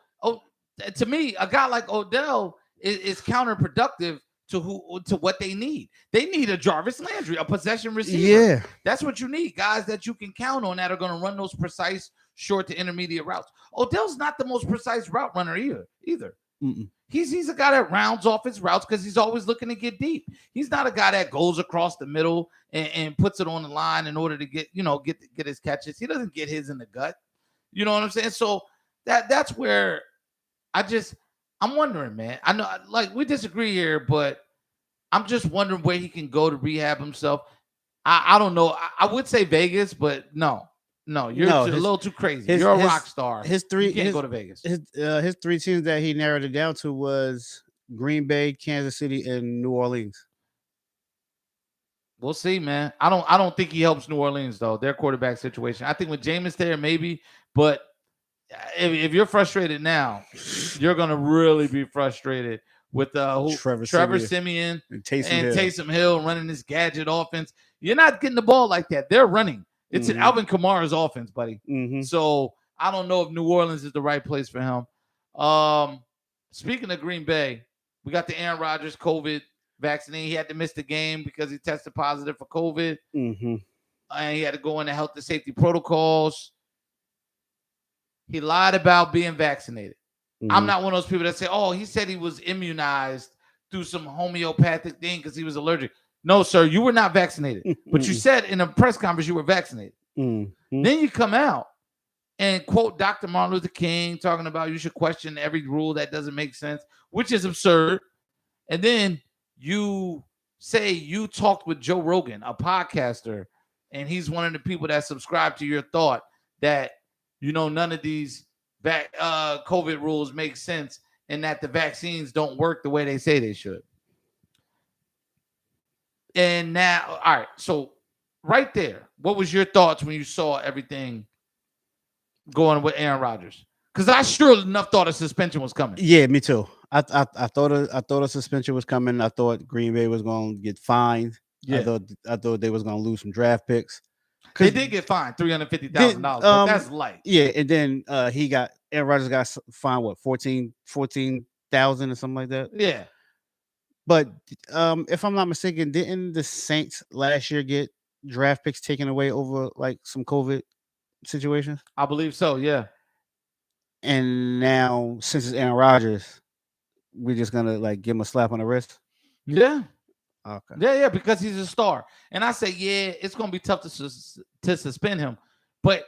Speaker 1: to me, a guy like Odell is counterproductive to what they need. They need a Jarvis Landry, a possession receiver.
Speaker 2: Yeah. That's
Speaker 1: what you need. Guys that you can count on that are going to run those precise short to intermediate routes. Odell's not the most precise route runner either.
Speaker 2: Mm-mm.
Speaker 1: He's a guy that rounds off his routes because he's always looking to get deep. He's not a guy that goes across the middle and puts it on the line in order to get his catches. He doesn't get his in the gut. You know what I'm saying? So that's where I'm wondering, man. I know like we disagree here, but I'm just wondering where he can go to rehab himself. I don't know. I would say Vegas, but no, you're a little too crazy. You're a rock star. You can't go to Vegas.
Speaker 2: His three teams that he narrowed it down to was Green Bay, Kansas City, and New Orleans.
Speaker 1: We'll see, man. I don't think he helps New Orleans though. Their quarterback situation. I think with Jameis there, maybe, but if you're frustrated now, you're gonna really be frustrated with Trevor Siemian and Taysom Hill running this gadget offense. You're not getting the ball like that. They're running. It's an Alvin Kamara's offense, buddy.
Speaker 2: Mm-hmm.
Speaker 1: So I don't know if New Orleans is the right place for him. Speaking of Green Bay, we got the Aaron Rodgers COVID vaccine. He had to miss the game because he tested positive for COVID.
Speaker 2: Mm-hmm.
Speaker 1: And he had to go into health and safety protocols. He lied about being vaccinated. Mm-hmm. I'm not one of those people that say, oh, he said he was immunized through some homeopathic thing because he was allergic. No, sir, you were not vaccinated. But you said in a press conference you were vaccinated.
Speaker 2: Mm-hmm.
Speaker 1: Then you come out and quote Dr. Martin Luther King talking about you should question every rule that doesn't make sense, which is absurd. And then you say you talked with Joe Rogan, a podcaster, and he's one of the people that subscribe to your thought that, none of these COVID rules make sense and that the vaccines don't work the way they say they should. And now, all right, so right there, what was your thoughts when you saw everything going with Aaron Rodgers? Because I sure enough thought a suspension was coming.
Speaker 2: Yeah, me too. I thought a suspension was coming. I thought Green Bay was going to get fined.
Speaker 1: Yeah.
Speaker 2: I thought they was going to lose some draft picks.
Speaker 1: They did get fined $350,000, but that's light.
Speaker 2: Yeah, and then Aaron Rodgers got fined what 14,000 or something like that.
Speaker 1: Yeah.
Speaker 2: But if I'm not mistaken, didn't the Saints last year get draft picks taken away over like some COVID situations?
Speaker 1: I believe so, yeah.
Speaker 2: And now, since it's Aaron Rodgers, we're just gonna like give him a slap on the wrist.
Speaker 1: Yeah.
Speaker 2: Okay.
Speaker 1: Yeah, because he's a star. And I say, yeah, it's gonna be tough to suspend him, but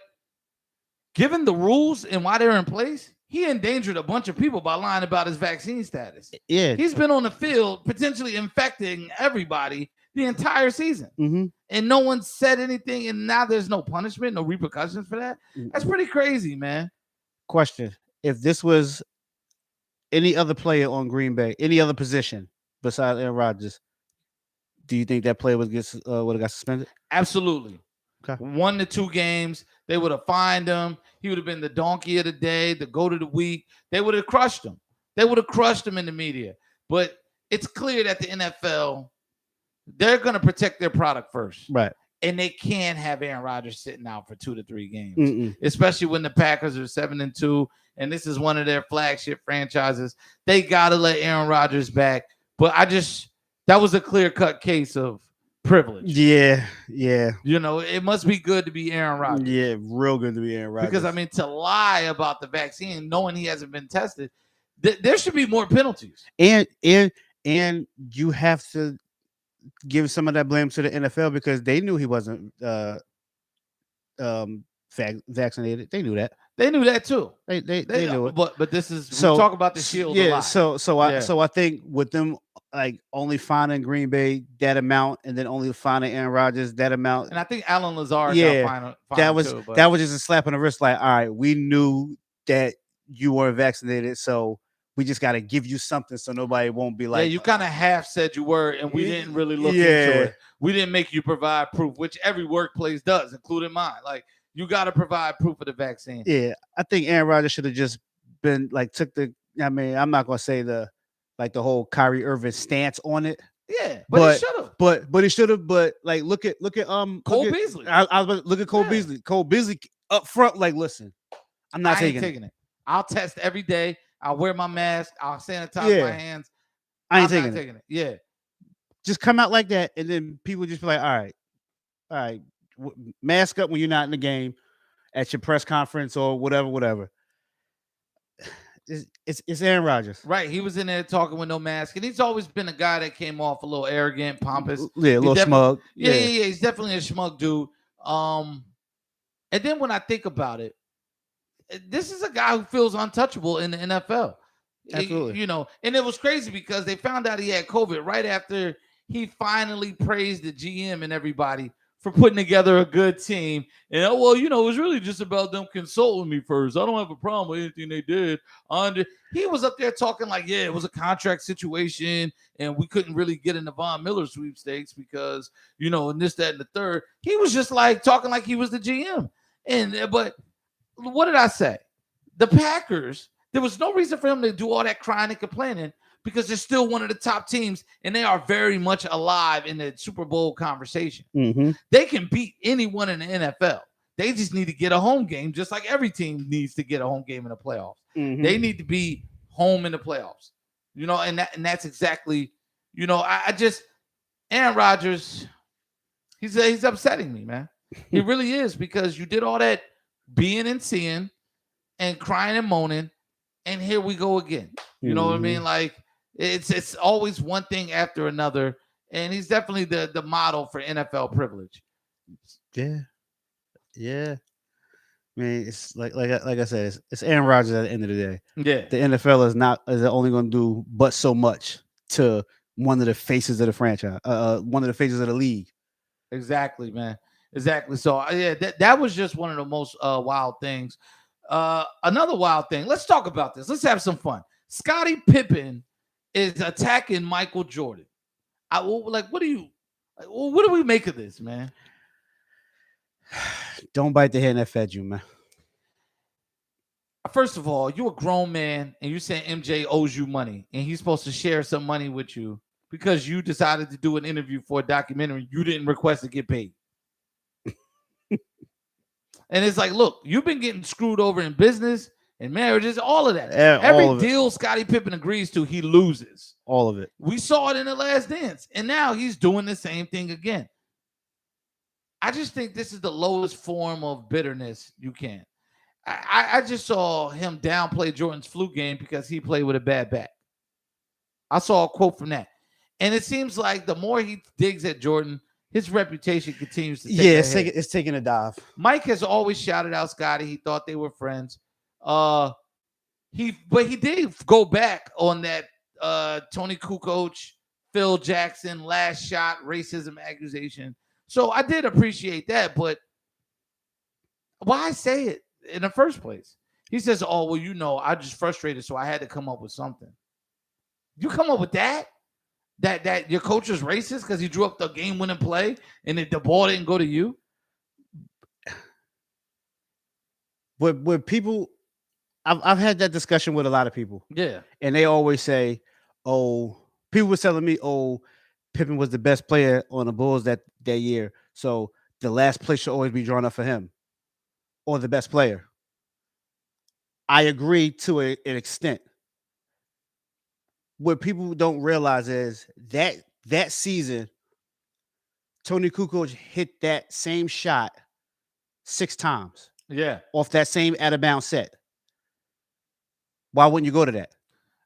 Speaker 1: given the rules and why they're in place, he endangered a bunch of people by lying about his vaccine status.
Speaker 2: Yeah.
Speaker 1: He's been on the field potentially infecting everybody the entire season.
Speaker 2: Mm-hmm.
Speaker 1: and no one said anything, and now there's no punishment, no repercussions for that. That's pretty crazy, man.
Speaker 2: Question: if this was any other player on Green Bay, any other position besides Aaron Rodgers, do you think that player would have got suspended?
Speaker 1: Absolutely.
Speaker 2: Okay.
Speaker 1: 1 to 2 games. They would have fined him. He would have been the donkey of the day, the goat of the week. They would have crushed him. They would have crushed him in the media. But it's clear that the NFL, they're going to protect their product first.
Speaker 2: Right.
Speaker 1: And they can't have Aaron Rodgers sitting out for 2 to 3 games, especially when the Packers are 7-2, and this is one of their flagship franchises. They got to let Aaron Rodgers back. But that was a clear-cut case of privilege.
Speaker 2: Yeah.
Speaker 1: You know, it must be good to be Aaron Rodgers.
Speaker 2: Yeah, real good to be Aaron Rodgers.
Speaker 1: Because, I mean, to lie about the vaccine, knowing he hasn't been tested, there should be more penalties.
Speaker 2: And you have to give some of that blame to the NFL because they knew he wasn't vaccinated. They knew that.
Speaker 1: They knew that too.
Speaker 2: They knew it.
Speaker 1: But this is so we talk about the shield.
Speaker 2: Yeah.
Speaker 1: A lot.
Speaker 2: So I think with them like only finding Green Bay that amount and then only finding Aaron Rodgers that amount.
Speaker 1: And I think Alan Lazard
Speaker 2: got that was
Speaker 1: too,
Speaker 2: that was just a slap on the wrist. Like, all right, we knew that you weren't vaccinated, so we just got to give you something so nobody won't be like,
Speaker 1: yeah, you kind of half said you were, and we didn't really look into it. We didn't make you provide proof, which every workplace does, including mine. Like, you got to provide proof of the vaccine.
Speaker 2: Yeah, I think Aaron Rodgers should have just been like I'm not gonna say the whole Kyrie Irving stance on it.
Speaker 1: Yeah, but he should have.
Speaker 2: But he should have. But like, look at
Speaker 1: Cole Beasley.
Speaker 2: I was look at Cole Beasley. Cole Beasley up front, like, listen, I'm not taking it.
Speaker 1: I'll test every day. I'll wear my mask. I'll sanitize my hands.
Speaker 2: I'm not taking it.
Speaker 1: Yeah,
Speaker 2: just come out like that, and then people just be like, all right, mask up when you're not in the game, at your press conference or whatever. It's Aaron Rodgers,
Speaker 1: right? He was in there talking with no mask, and he's always been a guy that came off a little arrogant, pompous,
Speaker 2: a little smug.
Speaker 1: Yeah. He's definitely a smug dude. And then when I think about it, this is a guy who feels untouchable in the NFL.
Speaker 2: Absolutely.
Speaker 1: You know, and it was crazy because they found out he had COVID right after he finally praised the GM and everybody for putting together a good team. And it was really just about them consulting me first. I don't have a problem with anything they did. He was up there talking like, yeah, it was a contract situation and we couldn't really get in the Von Miller sweepstakes because, and this, that, and the third. He was just like talking like he was the GM. But what did I say? The Packers, there was no reason for him to do all that crying and complaining because they're still one of the top teams and they are very much alive in the Super Bowl conversation.
Speaker 2: Mm-hmm.
Speaker 1: They can beat anyone in the NFL. They just need to get a home game, just like every team needs to get a home game in the playoffs.
Speaker 2: Mm-hmm.
Speaker 1: They need to be home in the playoffs, and that's exactly, Aaron Rodgers, he's upsetting me, man. He really is, because you did all that being and seeing and crying and moaning, and here we go again. You know what I mean? Like, it's always one thing after another, and he's definitely the model for NFL privilege.
Speaker 2: Yeah. I mean, it's like I said, it's Aaron Rodgers at the end of the day.
Speaker 1: Yeah.
Speaker 2: The NFL is only going to do but so much to one of the faces of the franchise, one of the faces of the league.
Speaker 1: Exactly, man. Exactly. So yeah, that was just one of the most wild things. Another wild thing. Let's talk about this. Let's have some fun. Scottie Pippen is attacking Michael Jordan. What do we make of this, man?
Speaker 2: Don't bite the hand that fed you, man.
Speaker 1: First of all, you're a grown man and you're saying MJ owes you money and he's supposed to share some money with you because you decided to do an interview for a documentary you didn't request to get paid. And it's like, look, you've been getting screwed over in business and marriages, all of that. Every deal Scottie Pippen agrees to, he loses.
Speaker 2: All of it.
Speaker 1: We saw it in The Last Dance, and now he's doing the same thing again. I just think this is the lowest form of bitterness you can. I just saw him downplay Jordan's flu game because he played with a bad back. I saw a quote from that. And it seems like the more he digs at Jordan, his reputation continues to take
Speaker 2: it's taking a dive.
Speaker 1: Mike has always shouted out Scottie. He thought they were friends. He did go back on that Tony Kukoc, Phil Jackson last shot racism accusation. So I did appreciate that, but why say it in the first place? He says, "Oh, well, I just frustrated, so I had to come up with something." You come up with that? That your coach was racist because he drew up the game-winning play and the ball didn't go to you?
Speaker 2: With people, I've had that discussion with a lot of people.
Speaker 1: Yeah.
Speaker 2: And they always say, "Oh," people were telling me, "Oh, Pippen was the best player on the Bulls that year, so the last play should always be drawn up for him, or the best player." I agree to an extent. What people don't realize is that season, Tony Kukoc hit that same shot 6 times.
Speaker 1: Yeah.
Speaker 2: Off that same out of bounds set. Why wouldn't you go to that?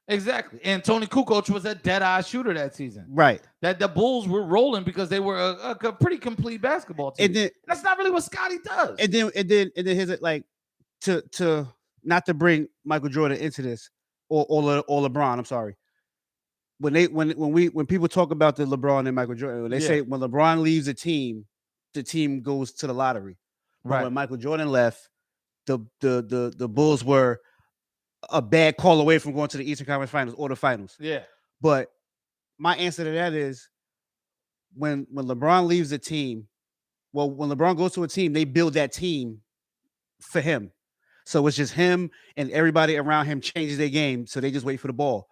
Speaker 1: Exactly. And Tony Kukoc was a dead-eye shooter that season.
Speaker 2: Right.
Speaker 1: That the Bulls were rolling because they were a pretty complete basketball team.
Speaker 2: And then,
Speaker 1: that's not really what Scottie does.
Speaker 2: And then here's it, like, to not to bring Michael Jordan into this or LeBron. I'm sorry. When people talk about the LeBron and Michael Jordan, when they say when LeBron leaves the team goes to the lottery. But when Michael Jordan left, the Bulls were a bad call away from going to the Eastern Conference Finals or the finals.
Speaker 1: Yeah.
Speaker 2: But my answer to that is when LeBron leaves the team, well, when LeBron goes to a team, they build that team for him. So it's just him and everybody around him changes their game. So they just wait for the ball.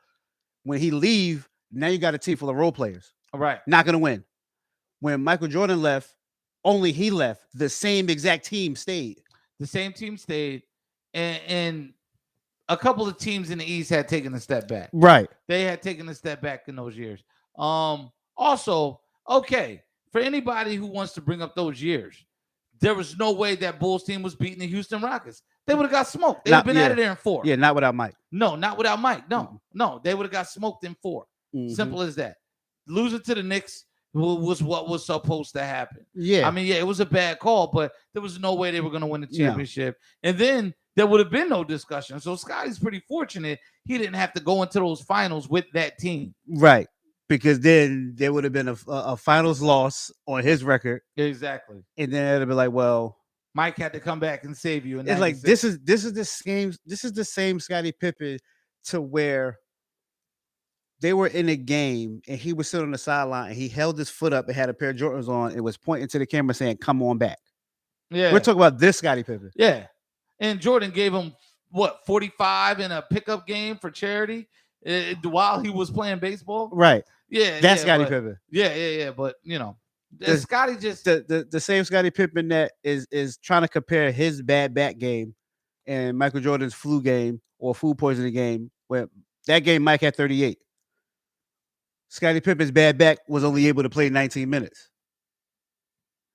Speaker 2: When he leave, now you got a team full of role players.
Speaker 1: Right.
Speaker 2: Not going to win. When Michael Jordan left, only he left. The same exact team stayed.
Speaker 1: The same team stayed. And a couple of teams in the East had taken a step back.
Speaker 2: Right.
Speaker 1: They had taken a step back in those years. Also, okay, for anybody who wants to bring up those years, there was no way that Bulls team was beating the Houston Rockets. They would have got smoked. They would have been out of there in 4.
Speaker 2: Yeah, not without Mike.
Speaker 1: No, not without Mike. No, they would have got smoked in 4. Simple as that. Losing to the Knicks was what was supposed to happen.
Speaker 2: Yeah.
Speaker 1: I mean, it was a bad call, but there was no way they were going to win the championship. Yeah. And then there would have been no discussion. So Scottie's pretty fortunate he didn't have to go into those finals with that team.
Speaker 2: Right. Because then there would have been a finals loss on his record.
Speaker 1: Exactly.
Speaker 2: And then it'd be like, well,
Speaker 1: Mike had to come back and save you.
Speaker 2: It's like this is the same Scottie Pippen to where they were in a game and he was sitting on the sideline and he held his foot up and had a pair of Jordans on and was pointing to the camera saying, "Come on back."
Speaker 1: Yeah.
Speaker 2: We're talking about this Scottie Pippen.
Speaker 1: Yeah. And Jordan gave him 45 in a pickup game for charity while he was playing baseball.
Speaker 2: Right.
Speaker 1: Yeah.
Speaker 2: That's Scottie Pippen.
Speaker 1: Yeah. But Scottie just
Speaker 2: the same Scottie Pippen that is trying to compare his bad back game and Michael Jordan's flu game or food poisoning game, where that game Mike had 38. Scottie Pippen's bad back was only able to play 19 minutes.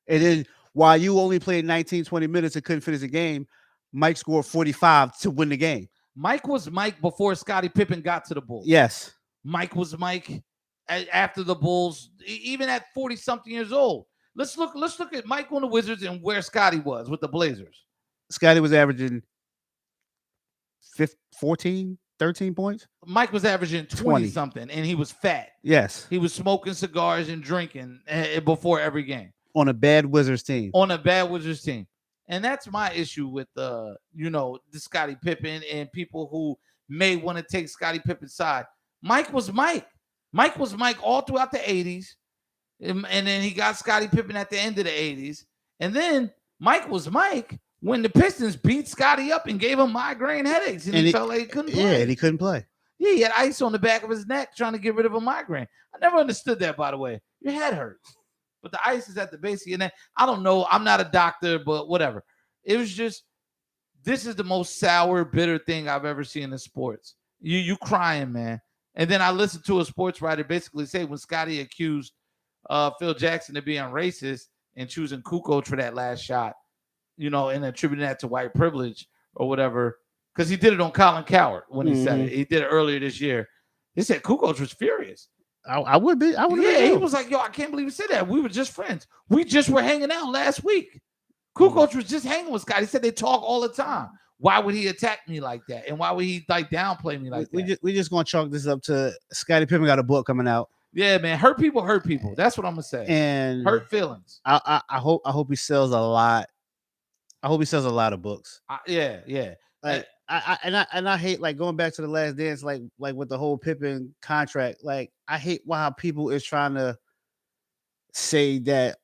Speaker 2: And then while you only played 19, 20 minutes and couldn't finish the game, Mike scored 45 to win the game.
Speaker 1: Mike was Mike before Scottie Pippen got to the Bulls.
Speaker 2: Yes.
Speaker 1: Mike was Mike after the Bulls, even at 40-something years old. Let's look at Mike on the Wizards and where Scottie was with the Blazers.
Speaker 2: Scottie was averaging 14, 13 points.
Speaker 1: Mike was averaging 20-something, and he was fat.
Speaker 2: Yes.
Speaker 1: He was smoking cigars and drinking before every game.
Speaker 2: On a bad Wizards team.
Speaker 1: And that's my issue with the Scottie Pippen and people who may want to take Scottie Pippen's side. Mike was Mike. Mike was Mike all throughout the 80s. And then he got Scottie Pippen at the end of the 80s. And then Mike was Mike when the Pistons beat Scottie up and gave him migraine headaches. And he felt like he couldn't play.
Speaker 2: Yeah, and he couldn't play.
Speaker 1: Yeah, he had ice on the back of his neck trying to get rid of a migraine. I never understood that, by the way. Your head hurts. But the ice is at the base of your neck. I don't know. I'm not a doctor, but whatever. It was just, this is the most sour, bitter thing I've ever seen in sports. You crying, man. And then I listened to a sports writer basically say when Scottie accused Phil Jackson of being racist and choosing Kukoc for that last shot, and attributing that to white privilege or whatever, because he did it on Colin Cowherd when he said it. He did it earlier this year. He said Kukoc was furious.
Speaker 2: I would be.
Speaker 1: He was like, "Yo, I can't believe he said that. We were just friends. We just were hanging out last week. Kukoc was just hanging with Scottie. He said they talk all the time. Why would he attack me like that? And why would he downplay me like that?"
Speaker 2: We just gonna chalk this up to Scottie Pippen got a book coming out.
Speaker 1: Yeah, man. Hurt people hurt people. That's what I'm gonna say.
Speaker 2: And
Speaker 1: Hurt feelings.
Speaker 2: I hope he sells a lot. I hope he sells a lot of books.
Speaker 1: Yeah.
Speaker 2: Like I hate like going back to the Last Dance, like with the whole Pippen contract. Like I hate why people is trying to say that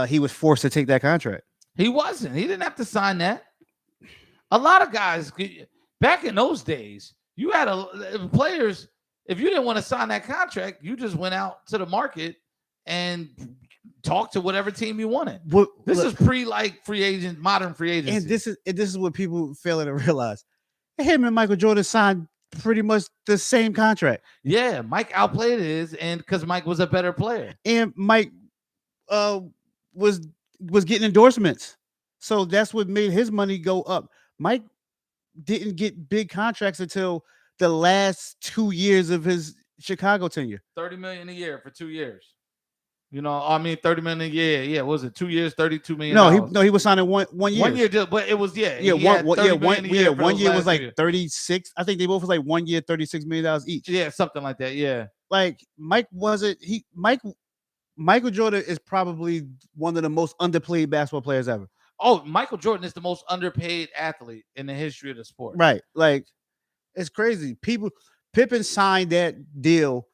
Speaker 2: he was forced to take that contract.
Speaker 1: He wasn't. He didn't have to sign that. A lot of guys back in those days, you had players. If you didn't want to sign that contract, you just went out to the market and talked to whatever team you wanted. This is like modern free agency.
Speaker 2: And this is what people failing to realize. Him and Michael Jordan signed pretty much the same contract.
Speaker 1: Yeah, Mike outplayed his, and because Mike was a better player,
Speaker 2: and Mike was getting endorsements, so that's what made his money go up. Mike didn't get big contracts until the last 2 years of his Chicago tenure.
Speaker 1: $30 million a year for 2 years. You know, I mean, $30 million a year. Yeah, was it 2 years, $32 million?
Speaker 2: No, he was signing one year.
Speaker 1: 1 year, but it was
Speaker 2: one year was like 36. I think they both was like 1 year, $36 million each.
Speaker 1: Yeah, something like that. Yeah,
Speaker 2: like Michael Jordan is probably one of the most underplayed basketball players ever.
Speaker 1: Oh, Michael Jordan is the most underpaid athlete in the history of the sport.
Speaker 2: Right, like it's crazy. Pippen signed that deal.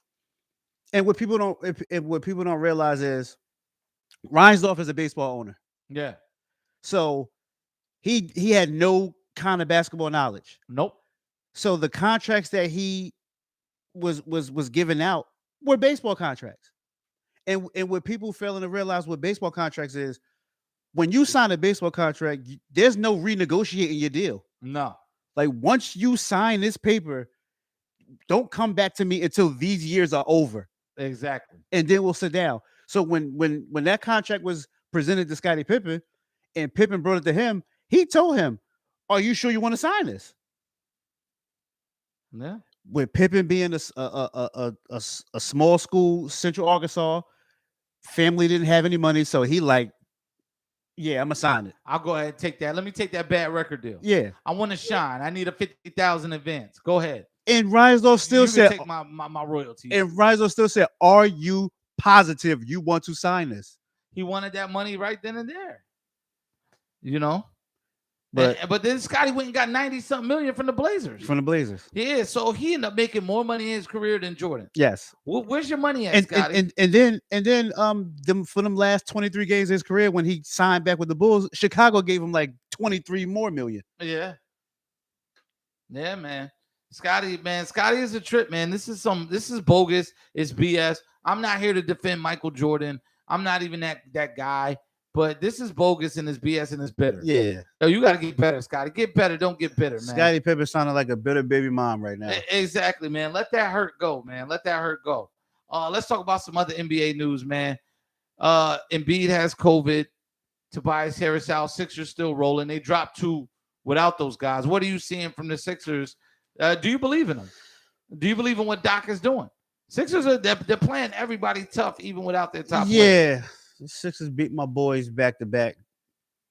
Speaker 2: And what people don't realize is Reinsdorf is a baseball owner.
Speaker 1: Yeah.
Speaker 2: So he had no kind of basketball knowledge.
Speaker 1: Nope.
Speaker 2: So the contracts that he was giving out were baseball contracts. And what people failing to realize what baseball contracts is, when you sign a baseball contract, there's no renegotiating your deal.
Speaker 1: No.
Speaker 2: Like once you sign this paper, don't come back to me until these years are over.
Speaker 1: Exactly.
Speaker 2: And then we'll sit down. So when that contract was presented to Scottie Pippen and Pippen brought it to him, he told him, "Are you sure you want to sign this?"
Speaker 1: Yeah.
Speaker 2: With Pippen being a small school, Central Arkansas, family didn't have any money, so he like, yeah, I'm gonna sign it.
Speaker 1: I'll go ahead and take that. Let me take that bad record deal.
Speaker 2: Yeah.
Speaker 1: I want to shine. I need a 50,000 advance. Go ahead.
Speaker 2: And Reinsdorf still said,
Speaker 1: take my royalties.
Speaker 2: And Reinsdorf still said, "Are you positive you want to sign this?"
Speaker 1: He wanted that money right then and there. You know?
Speaker 2: But
Speaker 1: then Scottie went and got 90-something million from the Blazers. Yeah, so he ended up making more money in his career than Jordan.
Speaker 2: Yes.
Speaker 1: Well, where's your money at, Scottie?
Speaker 2: And then for them last 23 games of his career, when he signed back with the Bulls, Chicago gave him like 23 more million.
Speaker 1: Yeah. Yeah, man. Scottie is a trip, man. This is bogus. It's BS. I'm not here to defend Michael Jordan. I'm not even that guy. But this is bogus and it's BS and it's bitter.
Speaker 2: Yeah.
Speaker 1: So you got to get better, Scottie. Get better. Don't get bitter, man.
Speaker 2: Scottie Pippen sounding like a bitter baby mom right now.
Speaker 1: Exactly, man. Let that hurt go, man. Let that hurt go. Let's talk about some other NBA news, man. Embiid has COVID. Tobias Harris out. Sixers still rolling. They dropped 2 without those guys. What are you seeing from the Sixers? Do you believe in them? Do you believe in what Doc is doing? Sixers they're playing everybody tough even without their top player.
Speaker 2: The Sixers beat my boys back to back.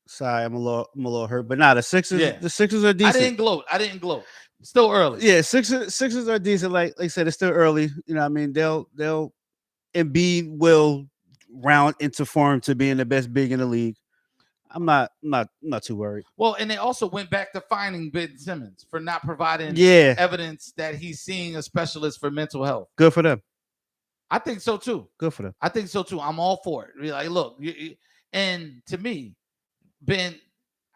Speaker 2: Sorry, I'm a little hurt, but the Sixers are decent.
Speaker 1: I didn't gloat. Still early.
Speaker 2: Yeah, Sixers are decent. Like I said, it's still early. You know what I mean? They'll Embiid will round into form to being the best big in the league. I'm not too worried.
Speaker 1: Well, and they also went back to finding Ben Simmons for not providing evidence that he's seeing a specialist for mental health.
Speaker 2: Good for them.
Speaker 1: I think so too.
Speaker 2: Good for them.
Speaker 1: I think so too. I'm all for it. Like, look, and to me, Ben,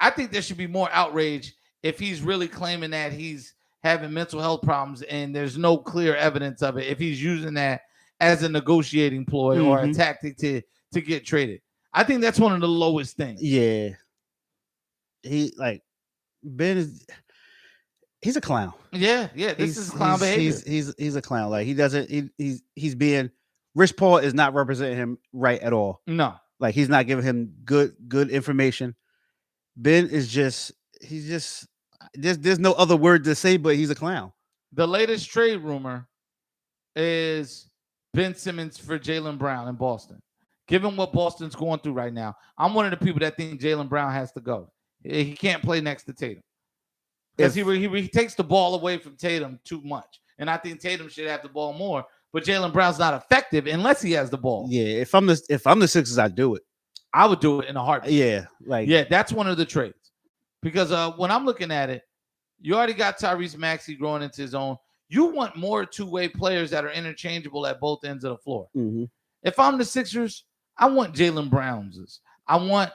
Speaker 1: I think there should be more outrage if he's really claiming that he's having mental health problems and there's no clear evidence of it. If he's using that as a negotiating ploy or a tactic to get traded, I think that's one of the lowest things.
Speaker 2: Yeah, Ben is. He's a clown.
Speaker 1: Yeah. This is clown behavior.
Speaker 2: He's a clown. Like he doesn't. He's being. Rich Paul is not representing him right at all.
Speaker 1: No.
Speaker 2: Like he's not giving him good information. Ben is just. He's just. There's no other word to say, but he's a clown.
Speaker 1: The latest trade rumor is Ben Simmons for Jaylen Brown in Boston. Given what Boston's going through right now, I'm one of the people that think Jaylen Brown has to go. He can't play next to Tatum. Because he takes the ball away from Tatum too much. And I think Tatum should have the ball more. but Jaylen Brown's not effective unless he has the ball.
Speaker 2: Yeah, if I'm the Sixers, I do it.
Speaker 1: I would do it in a heartbeat.
Speaker 2: Yeah, like
Speaker 1: Yeah, that's one of the trades. Because when I'm looking at it, you already got Tyrese Maxey growing into his own. You want more two-way players that are interchangeable at both ends of the floor.
Speaker 2: mhm.
Speaker 1: If I'm the Sixers, I want Jaylen Brown's. I want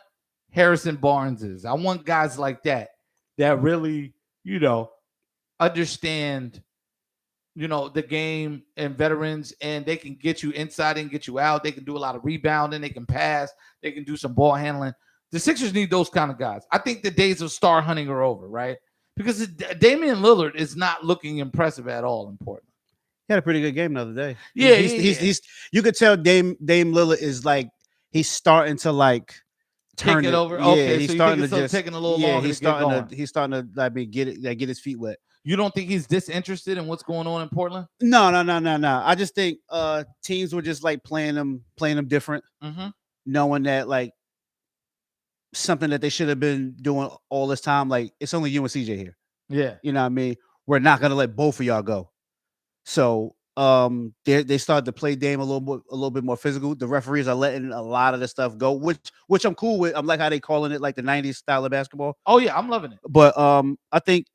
Speaker 1: Harrison Barnes's. I want guys like that really, understand, the game and veterans, and they can get you inside and get you out. They can do a lot of rebounding. They can pass. They can do some ball handling. The Sixers need those kind of guys. I think the days of star hunting are over, right? Because Damian Lillard is not looking impressive at all in Portland.
Speaker 2: He had a pretty good game the other day.
Speaker 1: Yeah,
Speaker 2: he's you could tell Dame Lillard is like he's starting to like turn
Speaker 1: take it over.
Speaker 2: Yeah,
Speaker 1: Okay,
Speaker 2: he's
Speaker 1: so
Speaker 2: starting
Speaker 1: you think it's
Speaker 2: to
Speaker 1: taking a little longer.
Speaker 2: He's starting to like get his feet wet.
Speaker 1: You don't think he's disinterested in what's going on in Portland?
Speaker 2: No. I just think teams were just like playing them different, knowing that like something that they should have been doing all this time. Like it's only you and CJ here.
Speaker 1: Yeah,
Speaker 2: you know what I mean. We're not gonna let both of y'all go. So they started to play Dame a little bit more physical. The referees are letting a lot of the stuff go, which I'm cool with. I'm like how they calling it like the 90s style of basketball.
Speaker 1: Oh yeah, I'm loving it.
Speaker 2: But I think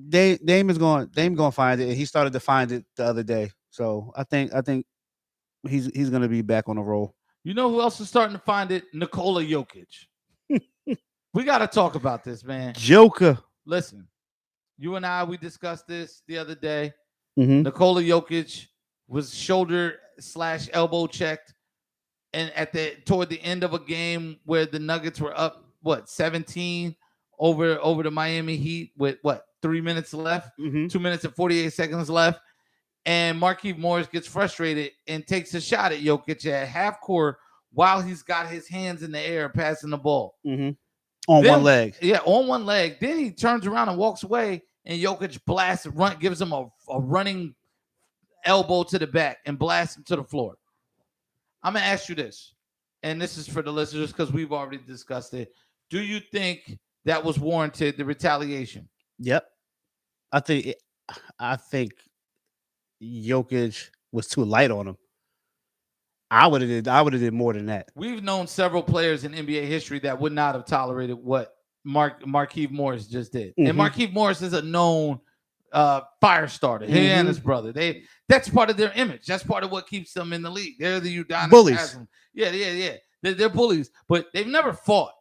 Speaker 2: Dame gonna find it, and he started to find it the other day. So I think he's gonna be back on the roll.
Speaker 1: You know who else is starting to find it? Nikola Jokic. We got to talk about this, man.
Speaker 2: Joker.
Speaker 1: Listen, you and I, we discussed this the other day.
Speaker 2: Mm-hmm.
Speaker 1: Nikola Jokic was shoulder/elbow checked, and toward the end of a game where the Nuggets were up 17 over the Miami Heat with 3 minutes left, 2 minutes and 48 seconds left, and Markieff Morris gets frustrated and takes a shot at Jokic at half court while he's got his hands in the air passing the ball
Speaker 2: on one leg.
Speaker 1: Yeah, on one leg. Then he turns around and walks away, and Jokic gives him a running elbow to the back and blasts him to the floor. I'm going to ask you this, and this is for the listeners because we've already discussed it. Do you think that was warranted, the retaliation?
Speaker 2: Yep. I think Jokic was too light on him. I would have did more than that.
Speaker 1: We've known several players in NBA history that would not have tolerated what Markieff Morris just did. And Markieff Morris is a known fire starter. He and his brother. That's part of their image. That's part of what keeps them in the league. They're the Udonis
Speaker 2: bullies.
Speaker 1: Haslam. Yeah. They're bullies, but they've never fought.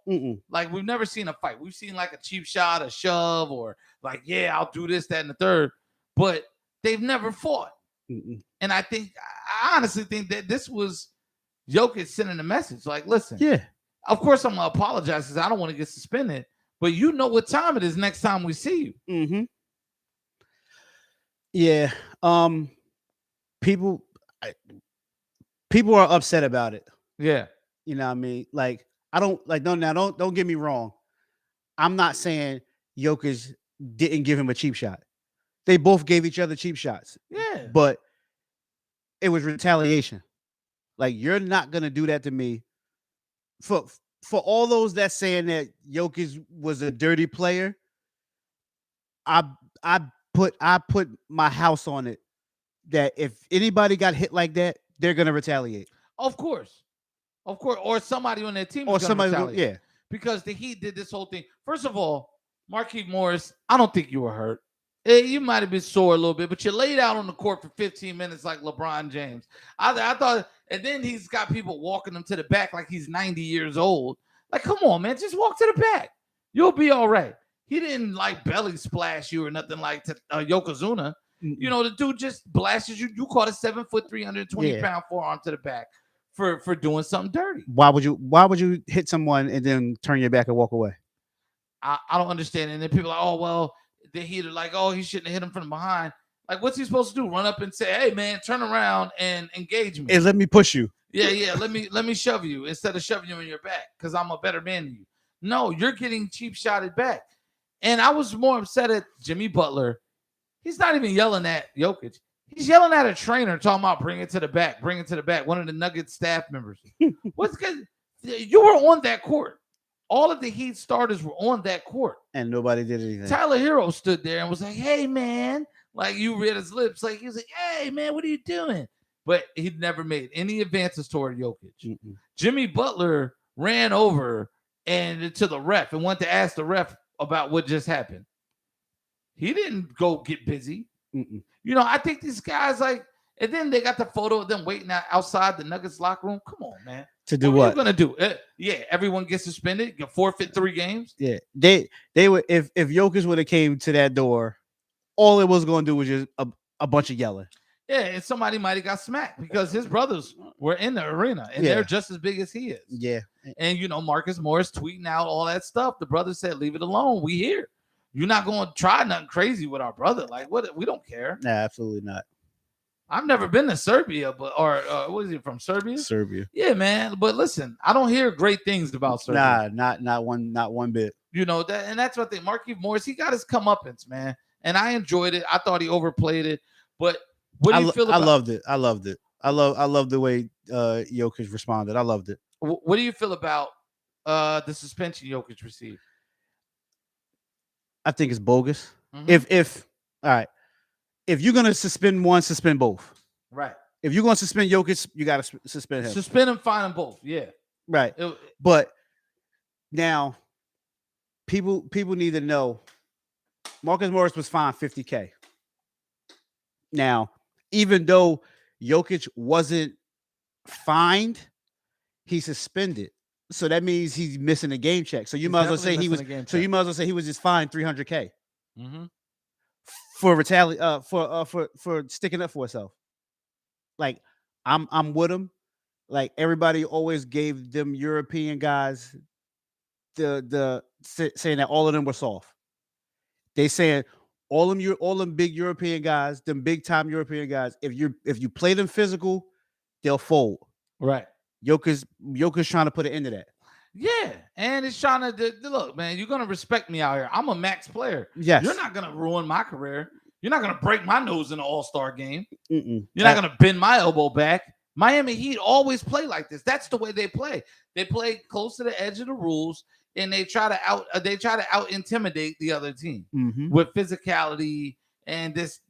Speaker 1: Like we've never seen a fight. We've seen like a cheap shot, a shove, or like, yeah, I'll do this, that, and the third. But they've never fought. And I honestly think that this was Jokic sending a message. Like, listen,
Speaker 2: yeah,
Speaker 1: of course I'm gonna apologize because I don't want to get suspended. But you know what time it is next time we see you.
Speaker 2: Yeah. People are upset about it.
Speaker 1: Yeah.
Speaker 2: You know what I mean? Like, don't get me wrong. I'm not saying Jokic didn't give him a cheap shot. They both gave each other cheap shots.
Speaker 1: Yeah.
Speaker 2: But it was retaliation. Like, you're not gonna do that to me. For all those that saying that Jokic was a dirty player, I put my house on it that if anybody got hit like that, they're gonna retaliate.
Speaker 1: Of course. Or somebody on their team
Speaker 2: or
Speaker 1: is gonna
Speaker 2: somebody
Speaker 1: retaliate.
Speaker 2: yeah.
Speaker 1: Because the Heat did this whole thing. First of all, Markieff Morris, I don't think you were hurt. You might have been sore a little bit, but you laid out on the court for 15 minutes like LeBron James. I thought, and then he's got people walking him to the back like he's 90 years old. Like, come on, man, just walk to the back. You'll be all right. He didn't like belly splash you or nothing like Yokozuna. You know, the dude just blasted you. You caught a 7 foot, 320 pound forearm to the back for doing something dirty.
Speaker 2: Why would you hit someone and then turn your back and walk away?
Speaker 1: I don't understand. And then people are like, oh, well, the Heat are like, oh, he shouldn't have hit him from behind. Like, what's he supposed to do? Run up and say, hey, man, turn around and engage me.
Speaker 2: And let me push you.
Speaker 1: Yeah. Let me shove you instead of shoving you in your back because I'm a better man than you. No, you're getting cheap shotted back. And I was more upset at Jimmy Butler. He's not even yelling at Jokic. He's yelling at a trainer talking about bring it to the back. One of the Nuggets staff members. What's good? You were on that court. All of the Heat starters were on that court.
Speaker 2: And nobody did anything.
Speaker 1: Tyler Hero stood there and was like, hey, man. Like, you read his lips. Like, he was like, hey, man, what are you doing? but he never made any advances toward Jokic.
Speaker 2: Mm-mm.
Speaker 1: Jimmy Butler ran over and to the ref and went to ask the ref about what just happened. He didn't go get busy.
Speaker 2: Mm-mm.
Speaker 1: You know, I think these guys like, and then they got the photo of them waiting outside the Nuggets locker room. Come on, man.
Speaker 2: To do
Speaker 1: What are
Speaker 2: what?
Speaker 1: you gonna do? Yeah, everyone gets suspended. You forfeit 3 games.
Speaker 2: Yeah, they would if Jokic would have came to that door, all it was going to do was just a bunch of yelling.
Speaker 1: Yeah, and somebody might have got smacked because his brothers were in the arena and
Speaker 2: Yeah.
Speaker 1: they're just as big as he is.
Speaker 2: Yeah,
Speaker 1: And you know, Marcus Morris tweeting out all that stuff. The brother said, "Leave it alone. We here. You're not going to try nothing crazy with our brother. Like what? We don't care.
Speaker 2: nah, absolutely not.
Speaker 1: I've never been to Serbia, but or what is he from Serbia?
Speaker 2: Serbia.
Speaker 1: Yeah, man. But listen, I don't hear great things about Serbia.
Speaker 2: Nah, not one bit.
Speaker 1: You know that, and that's what they. Markieff Morris, he got his comeuppance, man, and I enjoyed it. I thought he overplayed it, but what do you feel about?
Speaker 2: I loved it. I loved it. I love the way Jokic responded. I loved it.
Speaker 1: What do you feel about the suspension Jokic received?
Speaker 2: I think it's bogus.
Speaker 1: Mhm.
Speaker 2: If all right, if you're gonna suspend one, suspend both.
Speaker 1: Right,
Speaker 2: If you're gonna suspend Jokic, you gotta suspend him.
Speaker 1: suspend and fine them both. Yeah,
Speaker 2: Right. But now people need to know Marcus Morris was fined $50K. Now, even though Jokic wasn't fined, he's suspended. So that means he's missing a game check. So you
Speaker 1: He's
Speaker 2: might as well
Speaker 1: definitely
Speaker 2: say he was.
Speaker 1: missing a game
Speaker 2: So
Speaker 1: check.
Speaker 2: you might as well say he was just fined $300K
Speaker 1: Mm-hmm.
Speaker 2: for for sticking up for himself. Like I'm with him. Like everybody always gave them European guys the saying that all of them were soft. They saying all them big European guys, them big time European guys. If you play them physical, they'll fold.
Speaker 1: Right.
Speaker 2: Jokic trying to put an end to that.
Speaker 1: Yeah, and it's trying to look, man. You're gonna respect me out here. I'm a max player.
Speaker 2: Yes.
Speaker 1: You're not gonna ruin my career. You're not gonna break my nose in an All-Star game.
Speaker 2: Mm-mm.
Speaker 1: You're not gonna bend my elbow back. Miami Heat always play like this. That's the way they play. They play close to the edge of the rules, and they try to out intimidate the other team
Speaker 2: Mhm.
Speaker 1: with physicality and this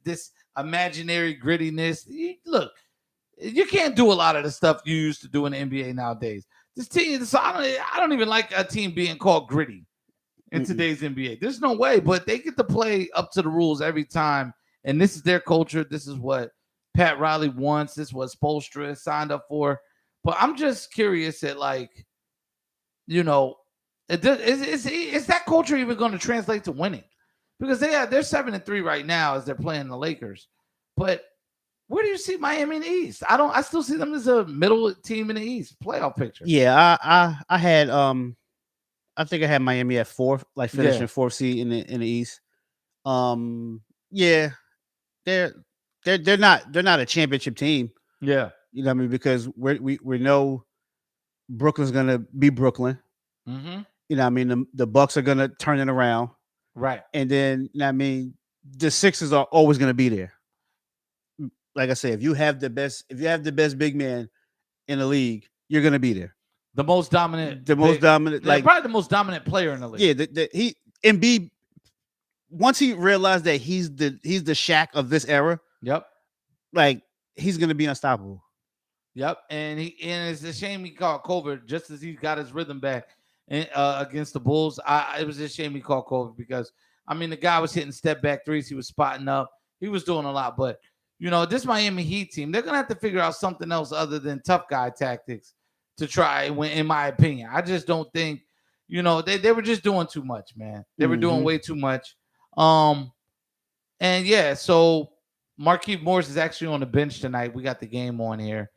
Speaker 1: imaginary grittiness. Look, you can't do a lot of the stuff you used to do in the NBA nowadays. This team, I don't even like a team being called gritty in today's NBA. There's no way, but they get to play up to the rules every time, and this is their culture. This is what Pat Riley wants. This is what Spoelstra signed up for. But I'm just curious at like, you know, is that culture even going to translate to winning? Because they're 7-3 right now as they're playing the Lakers, but where do you see Miami in the East? I still see them as a middle team in the East playoff picture.
Speaker 2: Yeah, I had I think I had Miami at 4th, like finishing 4th seed in the East. Yeah, they're not a championship team.
Speaker 1: Yeah,
Speaker 2: you know what I mean, because we know Brooklyn's gonna be Brooklyn.
Speaker 1: Mm-hmm.
Speaker 2: You know what I mean, the Bucks are gonna turn it around,
Speaker 1: right?
Speaker 2: And then you know what I mean, the Sixers are always gonna be there. Like I said, if you have the best big man in the league, you're gonna be there.
Speaker 1: The most dominant,
Speaker 2: like
Speaker 1: probably the most dominant player in the league.
Speaker 2: Yeah, Embiid. Once he realized that he's the Shaq of this era.
Speaker 1: Yep.
Speaker 2: Like he's gonna be unstoppable.
Speaker 1: Yep. And it's a shame he caught COVID just as he got his rhythm back against the Bulls. It was a shame he caught COVID because I mean the guy was hitting step back threes, he was spotting up, he was doing a lot, but. You know, this Miami Heat team, they're going to have to figure out something else other than tough guy tactics to try and win, in my opinion. I just don't think, you know, they were just doing too much, man. They were doing way too much. And yeah, so Markieff Morris is actually on the bench tonight. We got the game on here.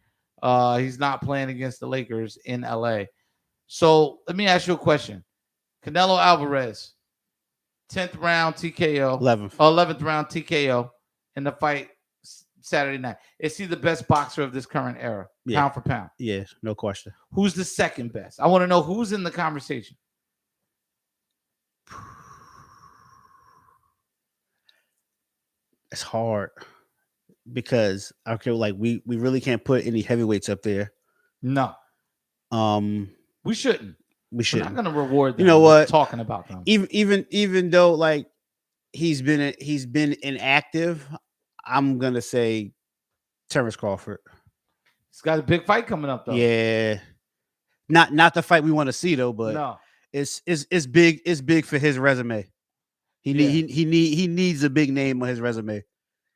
Speaker 1: He's not playing against the Lakers in LA. So let me ask you a question. Canelo Alvarez, 10th round TKO. 11th round TKO in the fight Saturday night. Is he the best boxer of this current era, pound for pound?
Speaker 2: Yes, no question.
Speaker 1: Who's the second best? I want to know who's in the conversation.
Speaker 2: It's hard because like we really can't put any heavyweights up there.
Speaker 1: No. We shouldn't.
Speaker 2: We shouldn't.
Speaker 1: We're not going to reward them.
Speaker 2: You know what?
Speaker 1: Talking about them.
Speaker 2: Even though like he's been inactive, I'm gonna say Terrence Crawford.
Speaker 1: He's got a big fight coming up though.
Speaker 2: Yeah, not the fight we want to see though, but
Speaker 1: No.
Speaker 2: it's big. It's big for his resume. He needs a big name on his resume,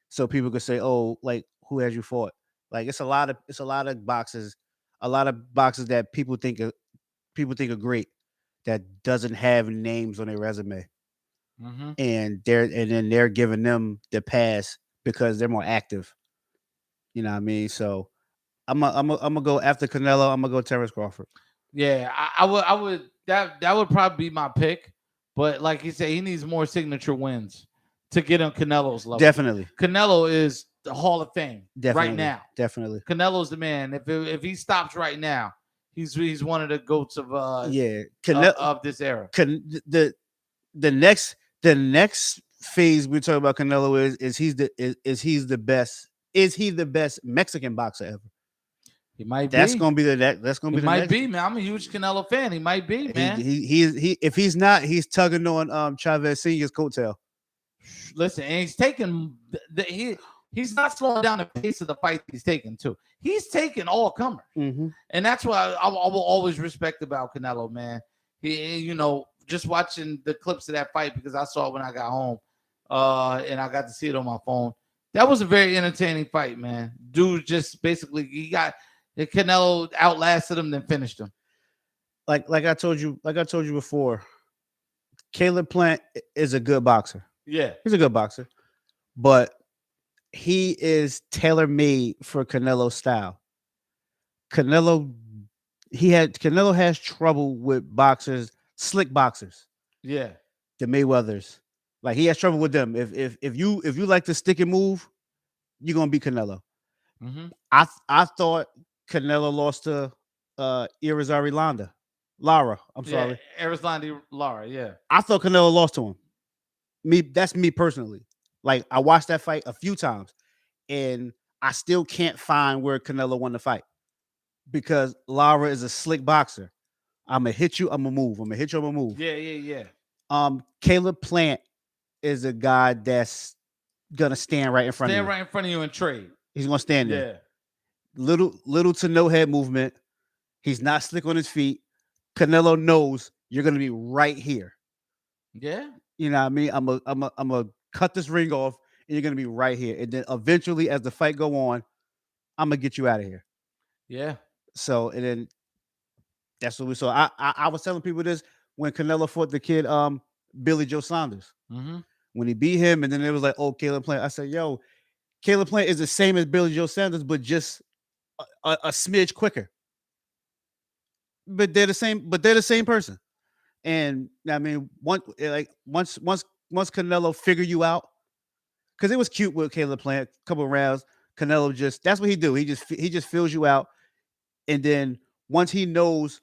Speaker 2: so people could say, "Oh, like who has you fought?" Like it's a lot of boxes that people think are great that doesn't have names on their resume,
Speaker 1: Mm-hmm.
Speaker 2: and then they're giving them the pass because they're more active. You know what I mean? So I'm gonna go after Canelo. I'm gonna go Terrence Crawford.
Speaker 1: Yeah, I would that would probably be my pick. But like you said, he needs more signature wins to get on Canelo's level.
Speaker 2: Definitely.
Speaker 1: Canelo is the Hall of Fame
Speaker 2: Definitely.
Speaker 1: right now.
Speaker 2: Definitely.
Speaker 1: Canelo's the man. If he stops right now, he's one of the goats of of this era.
Speaker 2: The next phase we talk about Canelo is he the best Mexican boxer ever?
Speaker 1: He might
Speaker 2: that's
Speaker 1: be.
Speaker 2: Gonna be that's gonna be
Speaker 1: he
Speaker 2: the
Speaker 1: might
Speaker 2: next.
Speaker 1: be, man. I'm a huge Canelo fan. He might be, man.
Speaker 2: He if he's not, he's tugging on Chavez Senior's coattail.
Speaker 1: Listen, and he's taking he's not slowing down the pace of the fight he's taking too. He's taking all comers, and that's what I will always respect about Canelo, man. He just watching the clips of that fight because I saw it when I got home, and I got to see it on my phone. That was a very entertaining fight, man. Dude, just basically Canelo outlasted him, then finished him.
Speaker 2: Like I told you before, Caleb Plant is a good boxer.
Speaker 1: Yeah,
Speaker 2: he's a good boxer, but he is tailor-made for Canelo's style. Canelo has trouble with boxers, slick boxers.
Speaker 1: Yeah,
Speaker 2: the Mayweathers, like he has trouble with them. If you like to stick and move, you're gonna beat Canelo.
Speaker 1: Mm-hmm.
Speaker 2: I thought Canelo lost to Lara. I'm sorry,
Speaker 1: Erislandy Lara. Yeah,
Speaker 2: I thought Canelo lost to him. That's me personally. Like I watched that fight a few times, and I still can't find where Canelo won the fight because Lara is a slick boxer. I'm gonna hit you. I'm gonna move. I'm gonna hit you. I'm gonna move.
Speaker 1: Yeah.
Speaker 2: Caleb Plant is a guy that's gonna stand right in front of you.
Speaker 1: Stand right in front of you and trade.
Speaker 2: He's gonna stand there. Little to no head movement. He's not slick on his feet. Canelo knows you're gonna be right here.
Speaker 1: Yeah.
Speaker 2: You know what I mean? I'm gonna cut this ring off, and you're gonna be right here. And then eventually, as the fight go on, I'm gonna get you out of here.
Speaker 1: Yeah.
Speaker 2: So and then that's what we saw. I was telling people this when Canelo fought the kid, Billy Joe Saunders.
Speaker 1: Mm-hmm.
Speaker 2: When he beat him, and then it was like, oh, Caleb Plant. I said, yo, Caleb Plant is the same as Billy Joe Saunders, but just a smidge quicker. But they're the same person. And I mean, once Canelo figure you out, because it was cute with Caleb Plant, a couple of rounds. Canelo that's what he do. He just fills you out, and then once he knows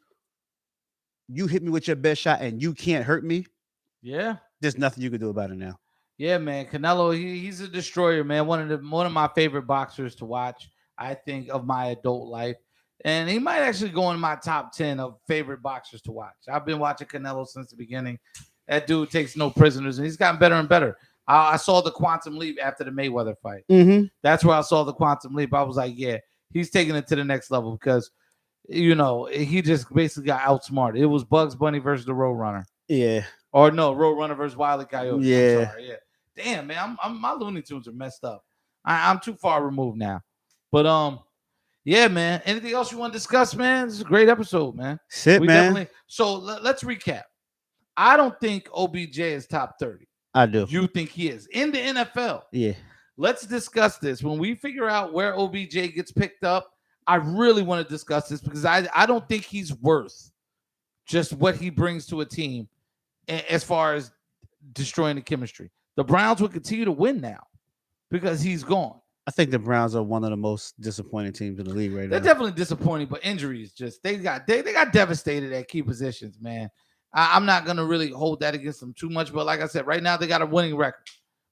Speaker 2: you hit me with your best shot and you can't hurt me, there's nothing you can do about it now.
Speaker 1: Yeah, man. Canelo, he's a destroyer, man. One of my favorite boxers to watch, I think, of my adult life. And he might actually go in my top 10 of favorite boxers to watch. I've been watching Canelo since the beginning. That dude takes no prisoners, and he's gotten better and better. I saw the quantum leap after the Mayweather fight.
Speaker 2: Mm-hmm.
Speaker 1: That's where I saw the quantum leap. I was like, yeah, he's taking it to the next level because, he just basically got outsmarted. It was Bugs Bunny versus the Roadrunner.
Speaker 2: Yeah.
Speaker 1: Or no, Roadrunner versus Wile E. Coyote.
Speaker 2: Yeah.
Speaker 1: I'm sorry. Yeah. Damn, man, my Looney Tunes are messed up. I'm too far removed now. But yeah, man. Anything else you want to discuss, man? This is a great episode, man.
Speaker 2: Man.
Speaker 1: So let's recap. I don't think OBJ is top 30.
Speaker 2: I do.
Speaker 1: You think he is in the NFL?
Speaker 2: Yeah.
Speaker 1: Let's discuss this when we figure out where OBJ gets picked up. I really want to discuss this because I don't think he's worth just what he brings to a team as far as destroying the chemistry. The Browns will continue to win now because he's gone.
Speaker 2: I think the Browns are one of the most disappointing teams in the league right now.
Speaker 1: They're definitely disappointing, but injuries they got devastated at key positions, man. I'm not gonna really hold that against them too much, but like I said, right now they got a winning record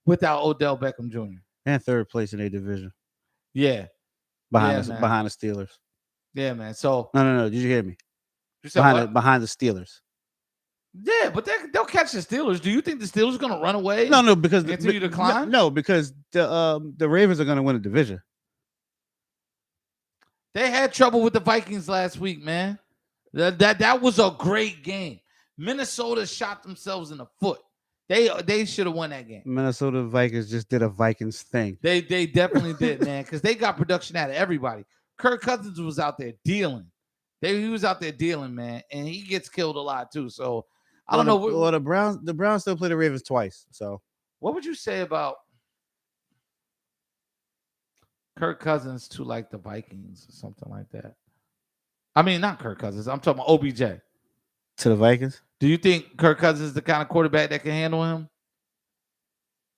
Speaker 1: without Odell Beckham Jr.
Speaker 2: and third place in their division.
Speaker 1: Yeah,
Speaker 2: behind the Steelers.
Speaker 1: Yeah, man. So
Speaker 2: no. Did you hear me?
Speaker 1: You said
Speaker 2: behind the Steelers.
Speaker 1: Yeah, but they'll catch the Steelers. Do you think the Steelers are going to run away?
Speaker 2: No, because
Speaker 1: continue to climb.
Speaker 2: No, because the Ravens are going to win the division.
Speaker 1: They had trouble with the Vikings last week, man. That was a great game. Minnesota shot themselves in the foot. They should have won that game.
Speaker 2: Minnesota Vikings just did a Vikings thing.
Speaker 1: They definitely did, man, because they got production out of everybody. Kirk Cousins was out there dealing. He was out there dealing, man, and he gets killed a lot too. So I don't know.
Speaker 2: Well, the Browns still play the Ravens twice. So
Speaker 1: what would you say about Kirk Cousins to like the Vikings or something like that? I mean, not Kirk Cousins. I'm talking about OBJ.
Speaker 2: To the Vikings?
Speaker 1: Do you think Kirk Cousins is the kind of quarterback that can handle him?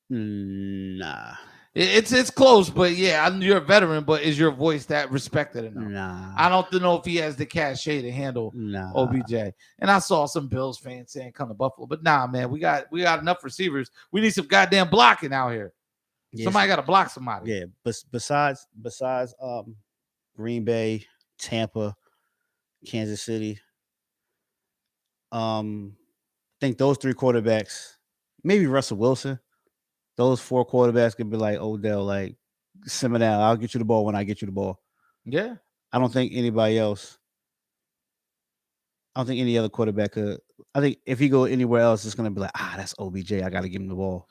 Speaker 2: Nah.
Speaker 1: It's close, but yeah, you're a veteran, but is your voice that respected enough?
Speaker 2: Nah.
Speaker 1: I don't know if he has the cachet to handle OBJ. And I saw some Bills fans saying come to Buffalo, but nah, man, we got enough receivers. We need some goddamn blocking out here. Yes. Somebody got to block somebody.
Speaker 2: Yeah, besides Green Bay, Tampa, Kansas City, I think those 3 quarterbacks, maybe Russell Wilson, those 4 quarterbacks could be like Odell, like simmer down. I'll get you the ball when I get you the ball.
Speaker 1: Yeah.
Speaker 2: I don't think anybody else. I don't think any other quarterback could. I think if he go anywhere else, it's gonna be like, that's OBJ. I got to give him the ball.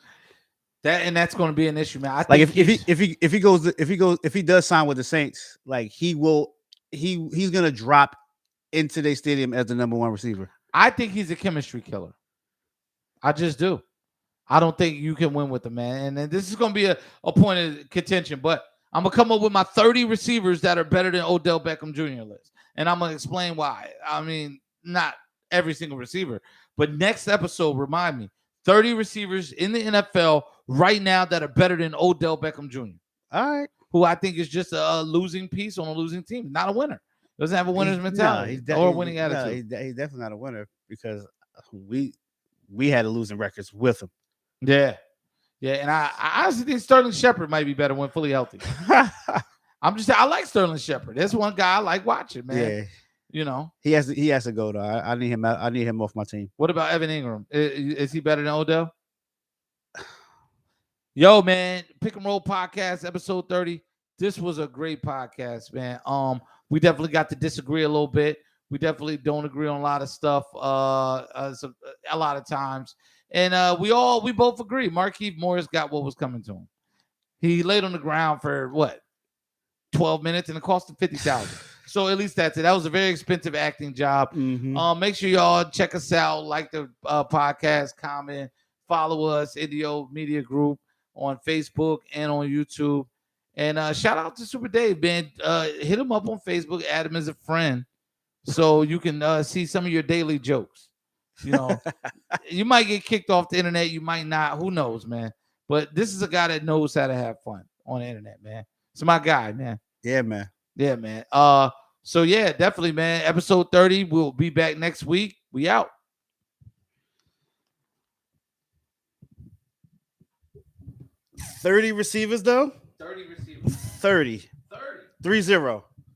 Speaker 1: That's going to be an issue, man. I
Speaker 2: like
Speaker 1: think
Speaker 2: if he does sign with the Saints, like he's gonna drop into their stadium as the number 1 receiver.
Speaker 1: I think he's a chemistry killer. I just do. I don't think you can win with him, man. And this is going to be a point of contention, but I'm going to come up with my 30 receivers that are better than Odell Beckham Jr. list. And I'm going to explain why. I mean, not every single receiver, but next episode, remind me, 30 receivers in the NFL right now that are better than Odell Beckham Jr.
Speaker 2: All right.
Speaker 1: Who I think is just a losing piece on a losing team, not a winner. Doesn't have a winner's mentality or a winning attitude.
Speaker 2: He's definitely not a winner because we had a losing records with him.
Speaker 1: Yeah. Yeah, and I honestly think Sterling Shepard might be better when fully healthy. I like Sterling Shepard. That's one guy I like watching, man.
Speaker 2: Yeah.
Speaker 1: You know.
Speaker 2: He has to go though. I need him out. I need him off my team.
Speaker 1: What about Evan Ingram? Is he better than Odell? Yo, man, Pick and Roll Podcast, episode 30. This was a great podcast, man. We definitely got to disagree a little bit. We definitely don't agree on a lot of stuff a lot of times. And we both agree. Markieff Morris got what was coming to him. He laid on the ground for 12 minutes, and it cost him $50,000. So at least that's it. That was a very expensive acting job.
Speaker 2: Mm-hmm.
Speaker 1: Make sure y'all check us out, like the podcast, comment, follow us, Indio Media Group on Facebook and on YouTube. And shout out to Super Dave, man. Hit him up on Facebook, add him as a friend, so you can see some of your daily jokes. You know, you might get kicked off the internet, you might not. Who knows, man? But this is a guy that knows how to have fun on the internet, man. It's my guy, man.
Speaker 2: Yeah, man.
Speaker 1: Yeah, man. So yeah, definitely, man. Episode 30. We'll be back next week. We out.
Speaker 2: 30 receivers, though?
Speaker 1: 30 receivers.
Speaker 2: 30. 30. 3-0.